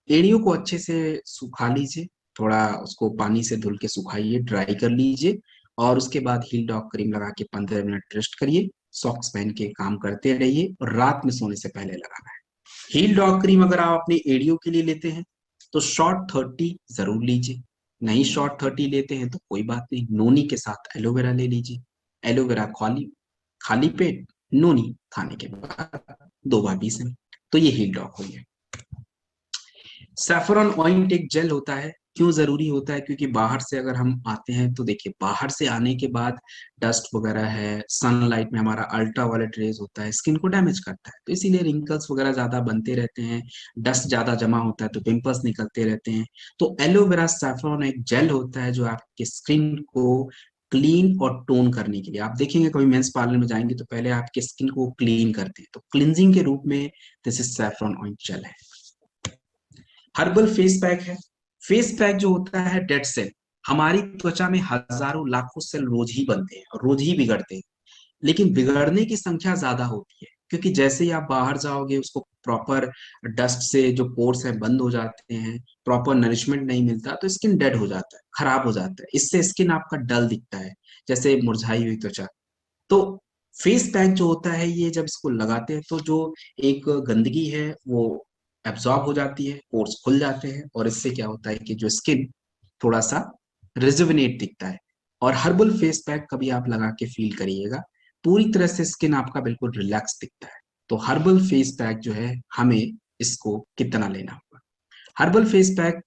एड़ियों को अच्छे से सुखा लीजिए, थोड़ा उसको पानी से धुल के सुखाइए, ड्राई कर लीजिए। और उसके बाद हील डॉग क्रीम लगा के 15 मिनट रेस्ट करिए। सॉक्स पहन के काम करते रहिए और रात में सोने से पहले लगाना है। हील डॉग क्रीम अगर आप अपनी एड़ियों के लिए लेते हैं तो शॉर्ट 30 जरूर लीजिए। नहीं शॉर्ट 30 लेते हैं तो कोई बात नहीं, नोनी के साथ एलोवेरा ले लीजिए। एलोवेरा खाली खाली पेट, नोनी खाने के बाद 2 बार 20 मिनट। तो ये हील डॉग हो गया। सैफरन ऑइंट एक जेल होता है। क्यों जरूरी होता है? क्योंकि बाहर से अगर हम आते हैं तो देखिए, बाहर से आने के बाद डस्ट वगैरह है, सनलाइट में हमारा अल्ट्रा वायलेट रेज होता है, स्किन को डैमेज करता है, तो इसीलिए रिंकल्स वगैरह ज्यादा बनते रहते हैं, डस्ट ज्यादा जमा होता है तो पिंपल्स निकलते रहते हैं। तो एलोवेरा सैफरन एक जेल होता है जो आपके स्किन को क्लीन और टोन करने के लिए, आप देखेंगे कभी मेंस पार्लर में जाएंगे तो पहले आपके स्किन को क्लीन करते हैं, तो क्लींजिंग के रूप में दिस इज सैफरन ऑइंट जेल है। हर्बल फेस पैक है। फेस पैक जो होता है डेड सेल, हमारी त्वचा में हजारों लाखों सेल रोज ही बनते हैं और रोज ही बिगड़ते हैं, लेकिन बिगड़ने की संख्या ज्यादा होती है, क्योंकि जैसे ही आप बाहर जाओगे उसको प्रॉपर डस्ट से जो पोर्स है बंद हो जाते हैं, प्रॉपर नरिशमेंट नहीं मिलता तो स्किन डेड हो जाता है, खराब हो जाता है। इससे स्किन आपका डल दिखता है, जैसे मुरझाई हुई त्वचा। तो फेस पैक जो होता है ये जब इसको लगाते हैं तो जो एक गंदगी है वो एब्जॉर्ब हो जाती है, पोर्स खुल जाते हैं, और इससे क्या होता है कि जो स्किन थोड़ा सा रिजुविनेट दिखता है। और हर्बल फेस पैक कभी आप लगा के फील करिएगा, पूरी तरह से स्किन आपका बिल्कुल रिलैक्स दिखता है। तो हर्बल फेस पैक जो है हमें इसको कितना लेना होगा? हर्बल फेस पैक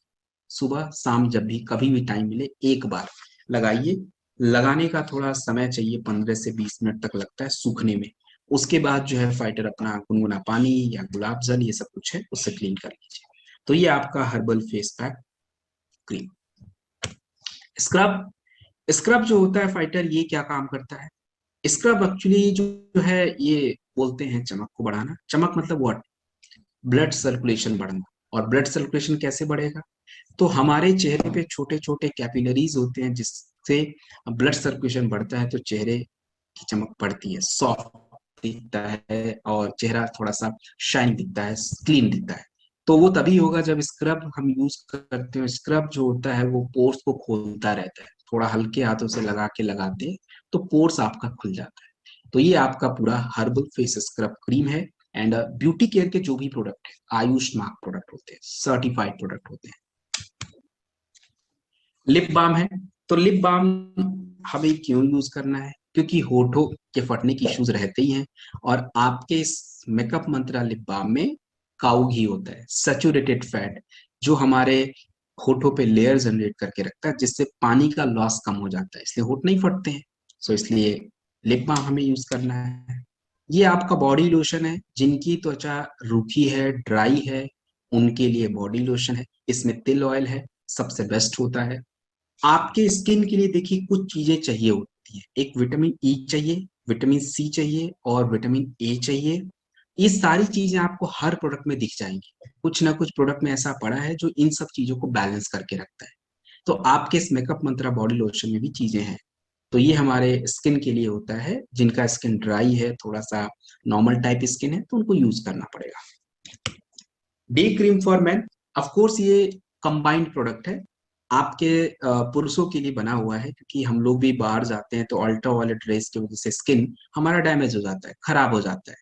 सुबह शाम जब भी कभी भी टाइम मिले एक बार लगाइए। लगाने का थोड़ा समय चाहिए, 15 से 20 मिनट तक लगता है सूखने में। उसके बाद जो है फाइटर अपना गुनगुना पानी या गुलाब जल ये सब कुछ है उससे क्लीन कर लीजिए। तो ये आपका herbal face pack cream. Scrub, scrub जो होता है फाइटर ये क्या काम करता है? स्क्रब एक्चुअली जो है ये बोलते हैं चमक को बढ़ाना। चमक मतलब व्हाट? ब्लड सर्कुलेशन बढ़ना। और ब्लड सर्कुलेशन कैसे बढ़ेगा? तो हमारे चेहरे पे छोटे छोटे कैपिलरीज होते हैं जिससे ब्लड सर्कुलेशन बढ़ता है, तो चेहरे की चमक बढ़ती है, सॉफ्ट दिखता है और चेहरा थोड़ा सा शाइन दिखता है, क्लीन दिखता है। तो वो तभी होगा जब स्क्रब हम यूज करते हैं। स्क्रब जो होता है वो पोर्स को खोलता रहता है, थोड़ा हल्के हाथों से लगा के लगाते हैं तो पोर्स आपका खुल जाता है। तो ये आपका पूरा हर्बल फेस स्क्रब क्रीम है। एंड ब्यूटी केयर के जो भी प्रोडक्ट है आयुष मार्क प्रोडक्ट होते हैं, सर्टिफाइड प्रोडक्ट होते हैं। लिप बाम है, तो लिप बाम हमें क्यों यूज करना है? क्योंकि होठों के फटने की इश्यूज रहते ही हैं, और आपके इस मेकअप मंत्रा लिप बाम में काऊ घी होता है, सैचुरेटेड फैट, जो हमारे होठों पे लेयर जनरेट करके रखता है, जिससे पानी का लॉस कम हो जाता है, इसलिए होठ नहीं फटते हैं। सो इसलिए लिप बाम हमें यूज करना है। ये आपका बॉडी लोशन है, जिनकी त्वचा रूखी है, ड्राई है, उनके लिए बॉडी लोशन है। इसमें तिल ऑयल है, सबसे बेस्ट होता है। आपके स्किन के लिए देखिए कुछ चीजें चाहिए होती है। एक विटामिन ई चाहिए, विटामिन सी चाहिए और विटामिन ए चाहिए। ये सारी चीजें आपको हर प्रोडक्ट में दिख जाएंगी। कुछ ना कुछ प्रोडक्ट में ऐसा पड़ा है जो इन सब चीजों को बैलेंस करके रखता है। तो आपके इस मेकअप मंत्रा बॉडी लोशन में भी चीजें हैं। तो ये हमारे स्किन के लिए होता है, जिनका स्किन ड्राई है, थोड़ा सा नॉर्मल टाइप स्किन है, तो उनको यूज करना पड़ेगा। Day cream for man, of course ये कंबाइंड प्रोडक्ट है। आपके पुरुषों के लिए बना हुआ है, क्योंकि हम लोग भी बाहर जाते हैं तो अल्ट्रा वायलेट रेस की वजह से स्किन हमारा डैमेज हो जाता है, खराब हो जाता है।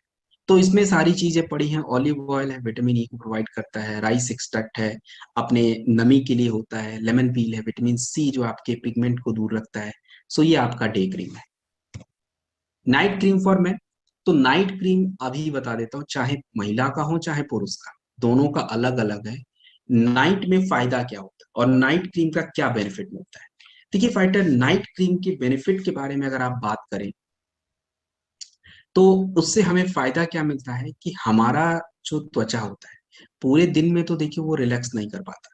तो इसमें सारी चीजें पड़ी हैं। ऑलिव ऑयल है, विटामिन ई को प्रोवाइड करता है। राइस एक्सट्रैक्ट है, अपने नमी के लिए होता है। लेमन पील है, विटामिन सी जो आपके पिगमेंट को दूर रखता है। सो ये आपका डे क्रीम है। नाइट क्रीम फॉर मैन, तो नाइट क्रीम अभी बता देता हूँ, चाहे महिला का हो चाहे पुरुष का, दोनों का अलग अलग है। नाइट में फायदा क्या होता है और नाइट क्रीम का क्या बेनिफिट मिलता है। देखिए फाइटर, नाइट क्रीम के बेनिफिट के बारे में अगर आप बात करें तो उससे हमें फायदा क्या मिलता है कि हमारा जो त्वचा होता है पूरे दिन में तो देखिए वो रिलैक्स नहीं कर पाता,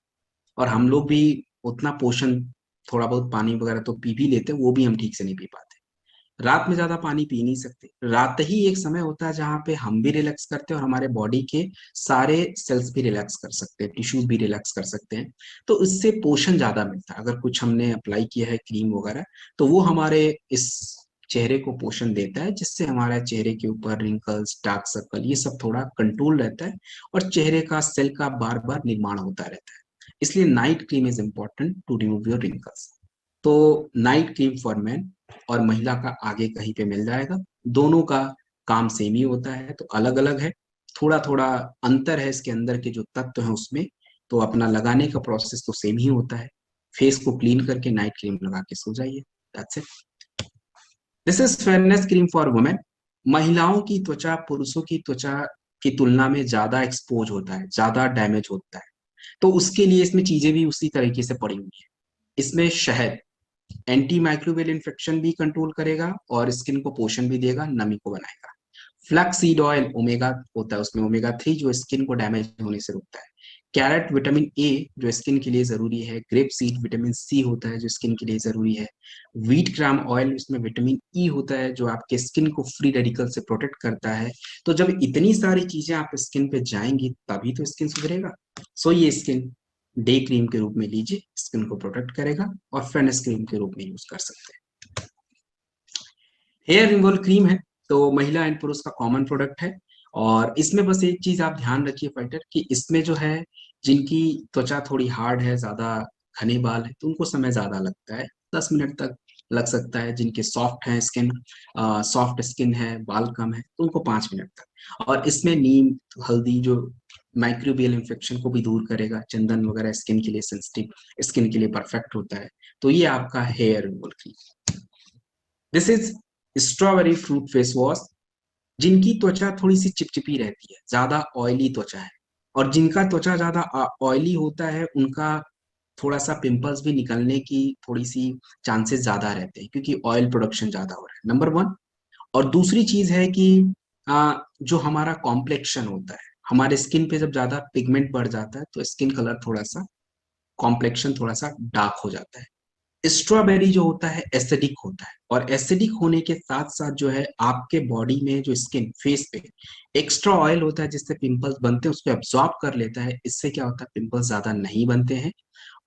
और हम लोग भी उतना पोषण, थोड़ा बहुत पानी वगैरह तो पी भी लेते हैं, वो भी हम ठीक से नहीं पी पाते। रात में ज्यादा पानी पी नहीं सकते। रात ही एक समय होता है जहाँ पे हम भी रिलैक्स करते हैं और हमारे बॉडी के सारे सेल्स भी रिलैक्स कर सकते हैं, टिश्यूज भी रिलैक्स कर सकते हैं। तो इससे पोषण ज्यादा मिलता है। अगर कुछ हमने अप्लाई किया है क्रीम वगैरह, तो वो हमारे इस चेहरे को पोषण देता है, जिससे हमारे चेहरे के ऊपर रिंकल्स, डार्क सर्कल, ये सब थोड़ा कंट्रोल रहता है और चेहरे का सेल का बार बार निर्माण होता रहता है। इसलिए night cream is important to remove your wrinkles. तो नाइट क्रीम फॉर मैन और महिला का आगे कहीं पे मिल जाएगा। दोनों का काम सेम ही होता है, तो अलग अलग है, थोड़ा थोड़ा अंतर है इसके अंदर के जो तत्व हैं उसमें। तो अपना लगाने का प्रोसेस तो सेम ही होता है। फेस को क्लीन करके नाइट क्रीम लगा के सो जाइए, that's it. This is fairness cream for women. महिलाओं की त्वचा पुरुषों की त्वचा की तुलना में ज्यादा एक्सपोज होता है, ज्यादा डैमेज होता है। तो उसके लिए इसमें चीजें भी उसी तरीके से पड़ी हुई है। इसमें शहद एंटी माइक्रोबियल इन्फेक्शन भी कंट्रोल करेगा और स्किन को पोषण भी देगा, नमी को बनाएगा। फ्लैक्स सीड ऑयल ओमेगा होता है उसमें, ओमेगा 3 जो स्किन को डैमेज होने से रोकता है। कैरेट विटामिन ए जो स्किन के लिए जरूरी है। ग्रेप सीड विटामिन सी होता है जो स्किन के लिए जरूरी है। व्हीट ग्राम ऑयल, इसमें विटामिन ई होता है जो आपके स्किन को फ्री रेडिकल से प्रोटेक्ट करता है। तो जब इतनी सारी चीजें आप स्किन पे जाएंगी तभी तो स्किन सुधरेगा। सो ये स्किन डे क्रीम के रूप में लीजिए, स्किन को प्रोटेक्ट करेगा, और फेयरनेस क्रीम के रूप में यूज कर सकते हैं। हेयर रिमूवल क्रीम है, तो महिला एंड पुरुष का कॉमन प्रोडक्ट है। और इसमें बस एक चीज आप ध्यान रखिए फाइटर, कि इसमें जो है जिनकी त्वचा थोड़ी हार्ड है, ज्यादा घने बाल है, तो उनको समय ज्यादा लगता है, 10 मिनट तक लग सकता है। जिनके सॉफ्ट है स्किन, सॉफ्ट स्किन है, बाल कम है, तो उनको 5 मिनट तक। और इसमें नीम, हल्दी जो माइक्रोबियल इन्फेक्शन को भी दूर करेगा, चंदन वगैरह स्किन के लिए सेंसिटिव स्किन के लिए परफेक्ट होता है। तो ये आपका hair removal cream. This is strawberry fruit face wash. जिनकी त्वचा थोड़ी सी चिपचिपी रहती है, ज्यादा ऑयली त्वचा है, और जिनका त्वचा ज्यादा ऑयली होता है उनका थोड़ा सा पिंपल्स भी निकलने की थोड़ी सी चांसेस ज्यादा रहते हैं, क्योंकि ऑयल प्रोडक्शन ज्यादा हो रहा है, नंबर वन। और दूसरी चीज है कि जो हमारा कॉम्प्लेक्शन होता है, हमारे स्किन पे जब ज्यादा पिगमेंट बढ़ जाता है तो स्किन कलर थोड़ा सा, कॉम्प्लेक्शन थोड़ा सा डार्क हो जाता है। स्ट्रॉबेरी जो होता है एसिडिक होता है, और एसिडिक होने के साथ साथ जो है आपके बॉडी में जो स्किन फेस पे एक्स्ट्रा ऑयल होता है जिससे पिंपल्स बनते हैं, उसको एब्जॉर्ब कर लेता है। इससे क्या होता है, पिंपल्स ज्यादा नहीं बनते हैं,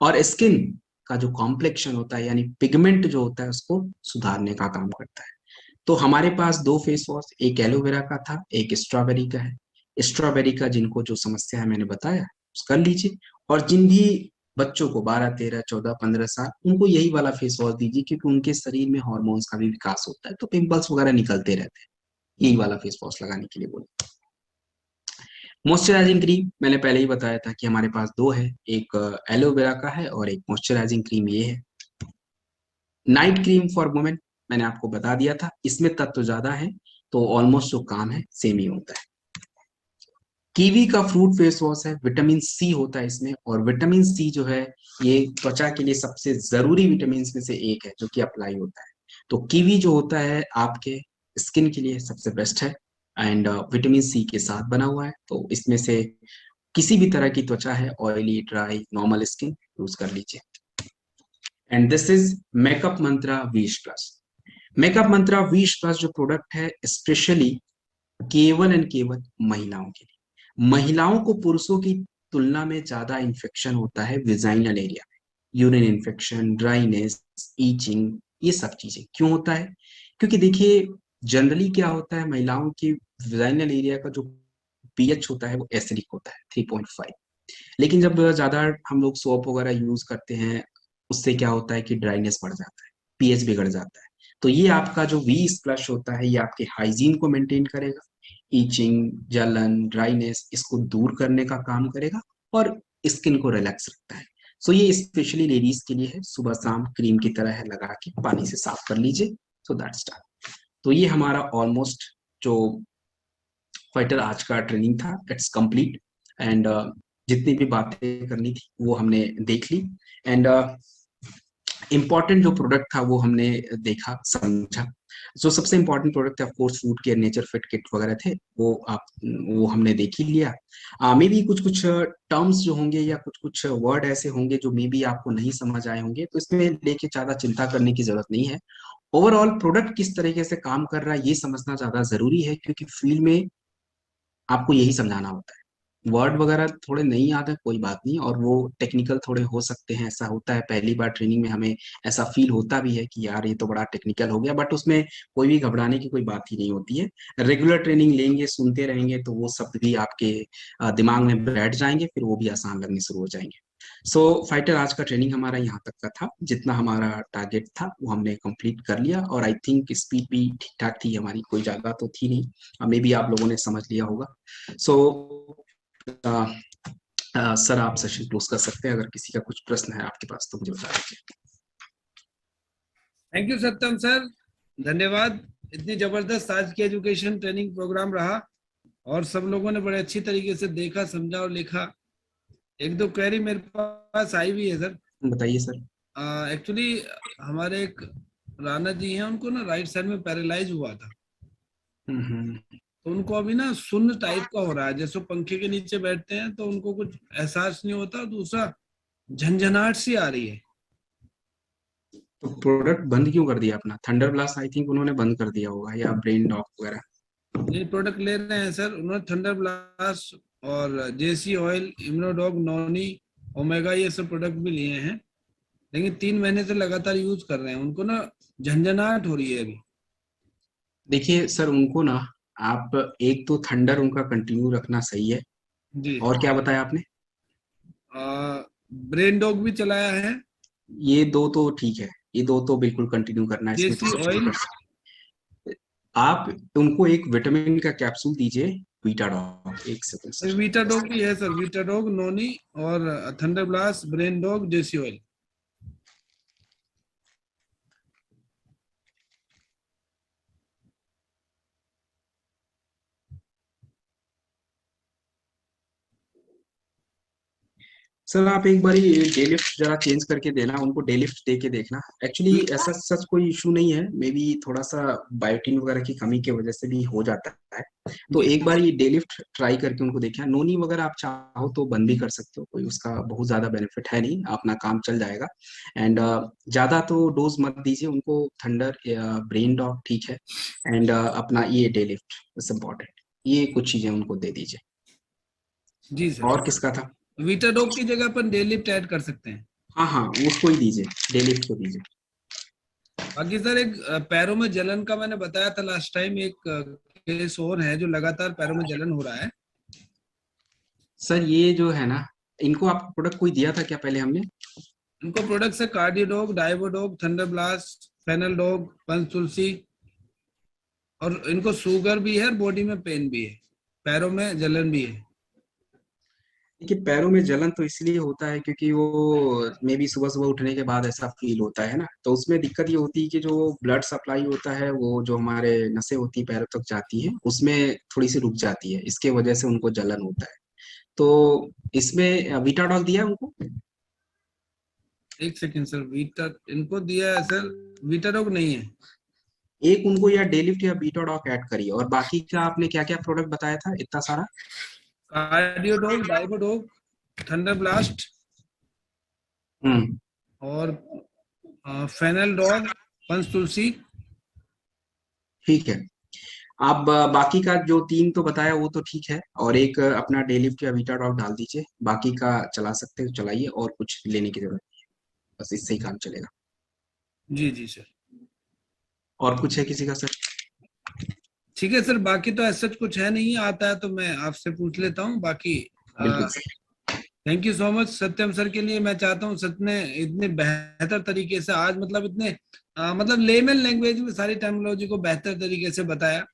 और स्किन का जो कॉम्प्लेक्शन होता है यानी पिगमेंट जो होता है उसको सुधारने का काम करता है। तो हमारे पास दो फेस वॉश, एक एलोवेरा का था, एक स्ट्रॉबेरी का है। स्ट्रॉबेरी का जिनको जो समस्या है मैंने बताया कर लीजिए, और जिन भी बच्चों को 12, 13, 14, 15 साल, उनको यही वाला फेस वॉश दीजिए, क्योंकि उनके शरीर में हार्मोन्स का भी विकास होता है, तो पिंपल्स वगैरह निकलते रहते हैं। यही वाला फेस वॉश लगाने के लिए बोले। मॉइस्चराइजिंग क्रीम मैंने पहले ही बताया था कि हमारे पास दो है, एक एलोवेरा का है और एक मॉइस्चराइजिंग क्रीम ये है। नाइट क्रीम फॉर वुमेन मैंने आपको बता दिया था, इसमें तत्व ज्यादा है, तो ऑलमोस्ट जो काम है सेम ही होता है। कीवी का फ्रूट फेस वॉश है, विटामिन सी होता है इसमें, और विटामिन सी जो है ये त्वचा के लिए सबसे जरूरी विटामिन में से एक है जो कि अप्लाई होता है। तो कीवी जो होता है आपके स्किन के लिए सबसे बेस्ट है, एंड विटामिन सी के साथ बना हुआ है। तो इसमें से किसी भी तरह की त्वचा है, oily, dry, normal skin, use कर लीजिए। And this is makeup Mantra wish plus. Makeup Mantra wish plus जो प्रोडक्ट है स्पेशली केवल एंड केवल महिलाओं के लिए। महिलाओं को पुरुषों की तुलना में ज्यादा इन्फेक्शन होता है विजाइनल एरिया में, यूरिन इन्फेक्शन, ड्राइनेस, ईचिंग, ये सब चीजें क्यों होता है? क्योंकि देखिए जनरली क्या होता है, महिलाओं की विजाइनल एरिया का जो पीएच होता है वो एसिडिक होता है 3.5। लेकिन जब ज्यादा हम लोग सोप वगैरह यूज करते हैं उससे क्या होता है कि ड्राइनेस बढ़ जाता है, पीएच बिगड़ जाता है। तो ये आपका जो वी स्प्लश होता है ये आपके हाइजीन को मेंटेन करेगा, ईचिंग, जलन, ड्राइनेस इसको दूर करने का काम करेगा और स्किन को रिलैक्स रखता है। सो ये स्पेशली लेडीज के लिए है, सुबह शाम क्रीम की तरह है, लगा के पानी से साफ कर लीजिए। So that's done. तो ये हमारा ऑलमोस्ट जो फाइटर आज का ट्रेनिंग था इट्स कंप्लीट। एंड जितनी भी बातें करनी थी वो हमने देख ली। एंड इम्पॉर्टेंट जो प्रोडक्ट था वो हमने देखा समझा। जो सबसे इम्पोर्टेंट प्रोडक्ट है of course food care nature fit kit वगैरह थे, वो हमने देख ही लिया। मे बी कुछ कुछ टर्म्स जो होंगे या कुछ कुछ वर्ड ऐसे होंगे जो मे बी आपको नहीं समझ आए होंगे, तो इसमें लेके ज्यादा चिंता करने की जरूरत नहीं है। ओवरऑल प्रोडक्ट किस तरीके से काम कर रहा है ये समझना ज्यादा जरूरी है, क्योंकि फील्ड में आपको यही समझाना होता है। वर्ड वगैरह थोड़े नहीं याद है कोई बात नहीं, और वो टेक्निकल थोड़े हो सकते हैं, ऐसा होता है पहली बार ट्रेनिंग में हमें ऐसा फील होता भी है कि यार ये तो बड़ा टेक्निकल हो गया, बट उसमें कोई भी घबराने की कोई बात ही नहीं होती है। रेगुलर ट्रेनिंग लेंगे, सुनते रहेंगे तो वो शब्द भी आपके दिमाग में बैठ जाएंगे, फिर वो भी आसान लगने शुरू हो जाएंगे। सो फाइटर आज का ट्रेनिंग हमारा यहाँ तक का था, जितना हमारा टारगेट था वो हमने कंप्लीट कर लिया, और आई थिंक स्पीड भी ठीक ठाक थी हमारी, कोई ज्यादा तो थी नहीं, मे बी आप लोगों ने समझ लिया होगा। सो सर आप सेशन क्लोज कर सकते हैं, अगर किसी का कुछ प्रश्न है आपके पास तो मुझे बता दीजिए। थैंक यू सत्यम सर, धन्यवाद। इतनी जबरदस्त आज की एजुकेशन ट्रेनिंग प्रोग्राम रहा और सब लोगों ने बड़े अच्छी तरीके से देखा, समझा और लिखा। एक दो क्वेरी मेरे पास आई भी है सर। बताइए सर। एक्चुअली हमारे एक राणा जी हैं, उनको ना राइट साइड में पैरालाइज हुआ था। तो उनको अभी ना सुन्न टाइप का हो रहा है, जैसे पंखे के नीचे बैठते हैं तो उनको कुछ एहसास नहीं होता, दूसरा झंझनाहट सी आ रही है। तो प्रोडक्ट बंद क्यों कर दिया अपना? थंडर ब्लास्ट आई थिंक उन्होंने बंद कर दिया होगा, या ब्रेन डॉग वगैरह। ये प्रोडक्ट ले रहे हैं सर, उन्होंने थंडर ब्लास्ट और जेसी ऑयल, इम्यूनोडॉग, नॉनी, ओमेगा, ये सब प्रोडक्ट भी लिए हैं, लेकिन 3 महीने से लगातार यूज कर रहे हैं। उनको ना झंझनाहट हो रही है अभी। देखिए सर उनको ना, आप एक तो थंडर उनका कंटिन्यू रखना सही है, जी। और क्या बताया आपने? ब्रेन डॉग भी चलाया है। ये दो तो ठीक है, ये दो तो बिल्कुल कंटिन्यू करना है, इसमें तो जेसी कुछ नहीं ऑयल। कर सकते। आप उनको एक विटामिन का कैप्सूल दीजिए, वीटाडॉग। एक सेकंड सर। वीटा डॉग भी है सर, वीटा डॉग, नोनी और थंडर ब्लास्ट, ब्रेन डॉग, जेसी ऑयल। सर आप एक बार डे लिफ्ट जरा चेंज करके देना, उनको डे लिफ्ट दे के देखना। एक्चुअली ऐसा सच कोई इशू नहीं है, मे बी थोड़ा सा बायोटीन वगैरह की कमी की वजह से भी हो जाता है। तो जी। एक बार ये डे लिफ्ट ट्राई करके उनको देखना। नोनी वगैरह आप चाहो तो बंद भी कर सकते हो, कोई उसका बहुत ज्यादा बेनिफिट है नहीं, अपना काम चल जाएगा। एंड ज्यादा तो डोज मत दीजिए उनको, थंडर ब्रेन डॉग ठीक है। एंड अपना ये डे लिफ्ट इज इम्पोर्टेंट, ये कुछ चीजें उनको दे दीजिए। जी सर। और किसका था? वीटा डॉग की जगह अपन डे लिफ्ट ऐड कर सकते हैं। हाँ हाँ, उसको ही दीजिए, डे लिफ्ट को दीजिए। बाकी सर एक पैरों में जलन का मैंने बताया था लास्ट टाइम, एक केस और है जो लगातार पैरों में जलन हो रहा है। सर ये जो है ना, इनको आपको प्रोडक्ट कोई दिया था क्या पहले हमने? इनको प्रोडक्ट्स है कार्डियोडॉग, डाइवोडॉग, थंडर ब्लास्ट, फेनल डॉग, पंचतुलसी। और इनको शुगर भी है और बॉडी में पेन भी है, पैरों में जलन भी है। देखिए पैरों में जलन तो इसलिए होता है क्योंकि वो मे बी सुबह सुबह उठने के बाद ऐसा फील होता है ना, तो उसमें दिक्कत ये होती है कि जो ब्लड सप्लाई होता है वो जो हमारे नसें होती है पैरों तक जाती है उसमें थोड़ी सी रुक जाती है, इसके वजह से उनको जलन होता है। तो इसमें वीटाडॉग दिया है उनको? एक सेकेंड सर, वीटा इनको दिया है सर, वीटा डॉग नहीं है। एक उनको या डेलिफ्ट या वीटाडॉग ऐड करिए, और बाकी का आपने क्या क्या प्रोडक्ट बताया था इतना सारा? कार्डियोडॉग, डाइवोडॉग, थंडर ब्लास्ट हम्म। और फेनल-डोर, पंचतुलसी। ठीक है। आप बाकी का जो 3 तो बताया वो तो ठीक है, और एक अपना डेलिफ्ट या वीटा ड्रॉप डाल दीजिए, बाकी का चला सकते हो चलाइए, और कुछ लेने की जरूरत नहीं है, बस इससे ही काम चलेगा। जी जी सर। और कुछ है किसी का सर? ठीक है सर, बाकी तो ऐसा कुछ है नहीं, आता है तो मैं आपसे पूछ लेता हूँ बाकी। बिल्कुल sir. Thank you so much Satyam sir के लिए। मैं चाहता हूँ सत्य ने इतने बेहतर तरीके से आज मतलब इतने मतलब लेमन लैंग्वेज में सारी टर्मिनोलॉजी को बेहतर तरीके से बताया,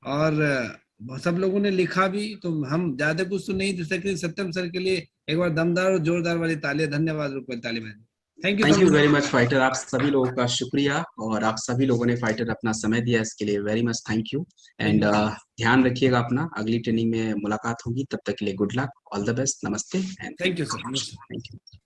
और सब लोगों ने लिखा भी, तो हम ज्यादा कुछ तो नहीं दे सकते। सत्यम सर के लिए एक बार दमदार और जोरदार वाली तालियां, धन्यवाद रूप वाली ताली बहन। Thank you thank so you very much. Much fighter, आप सभी लोगों का शुक्रिया, और आप सभी लोगों ने फाइटर अपना समय दिया, इसके लिए very much thank you. Thank and you. ध्यान रखिएगा अपना, अगली ट्रेनिंग में मुलाकात होगी, तब तक के लिए good luck, all the best, नमस्ते and thank you sir. Thank you.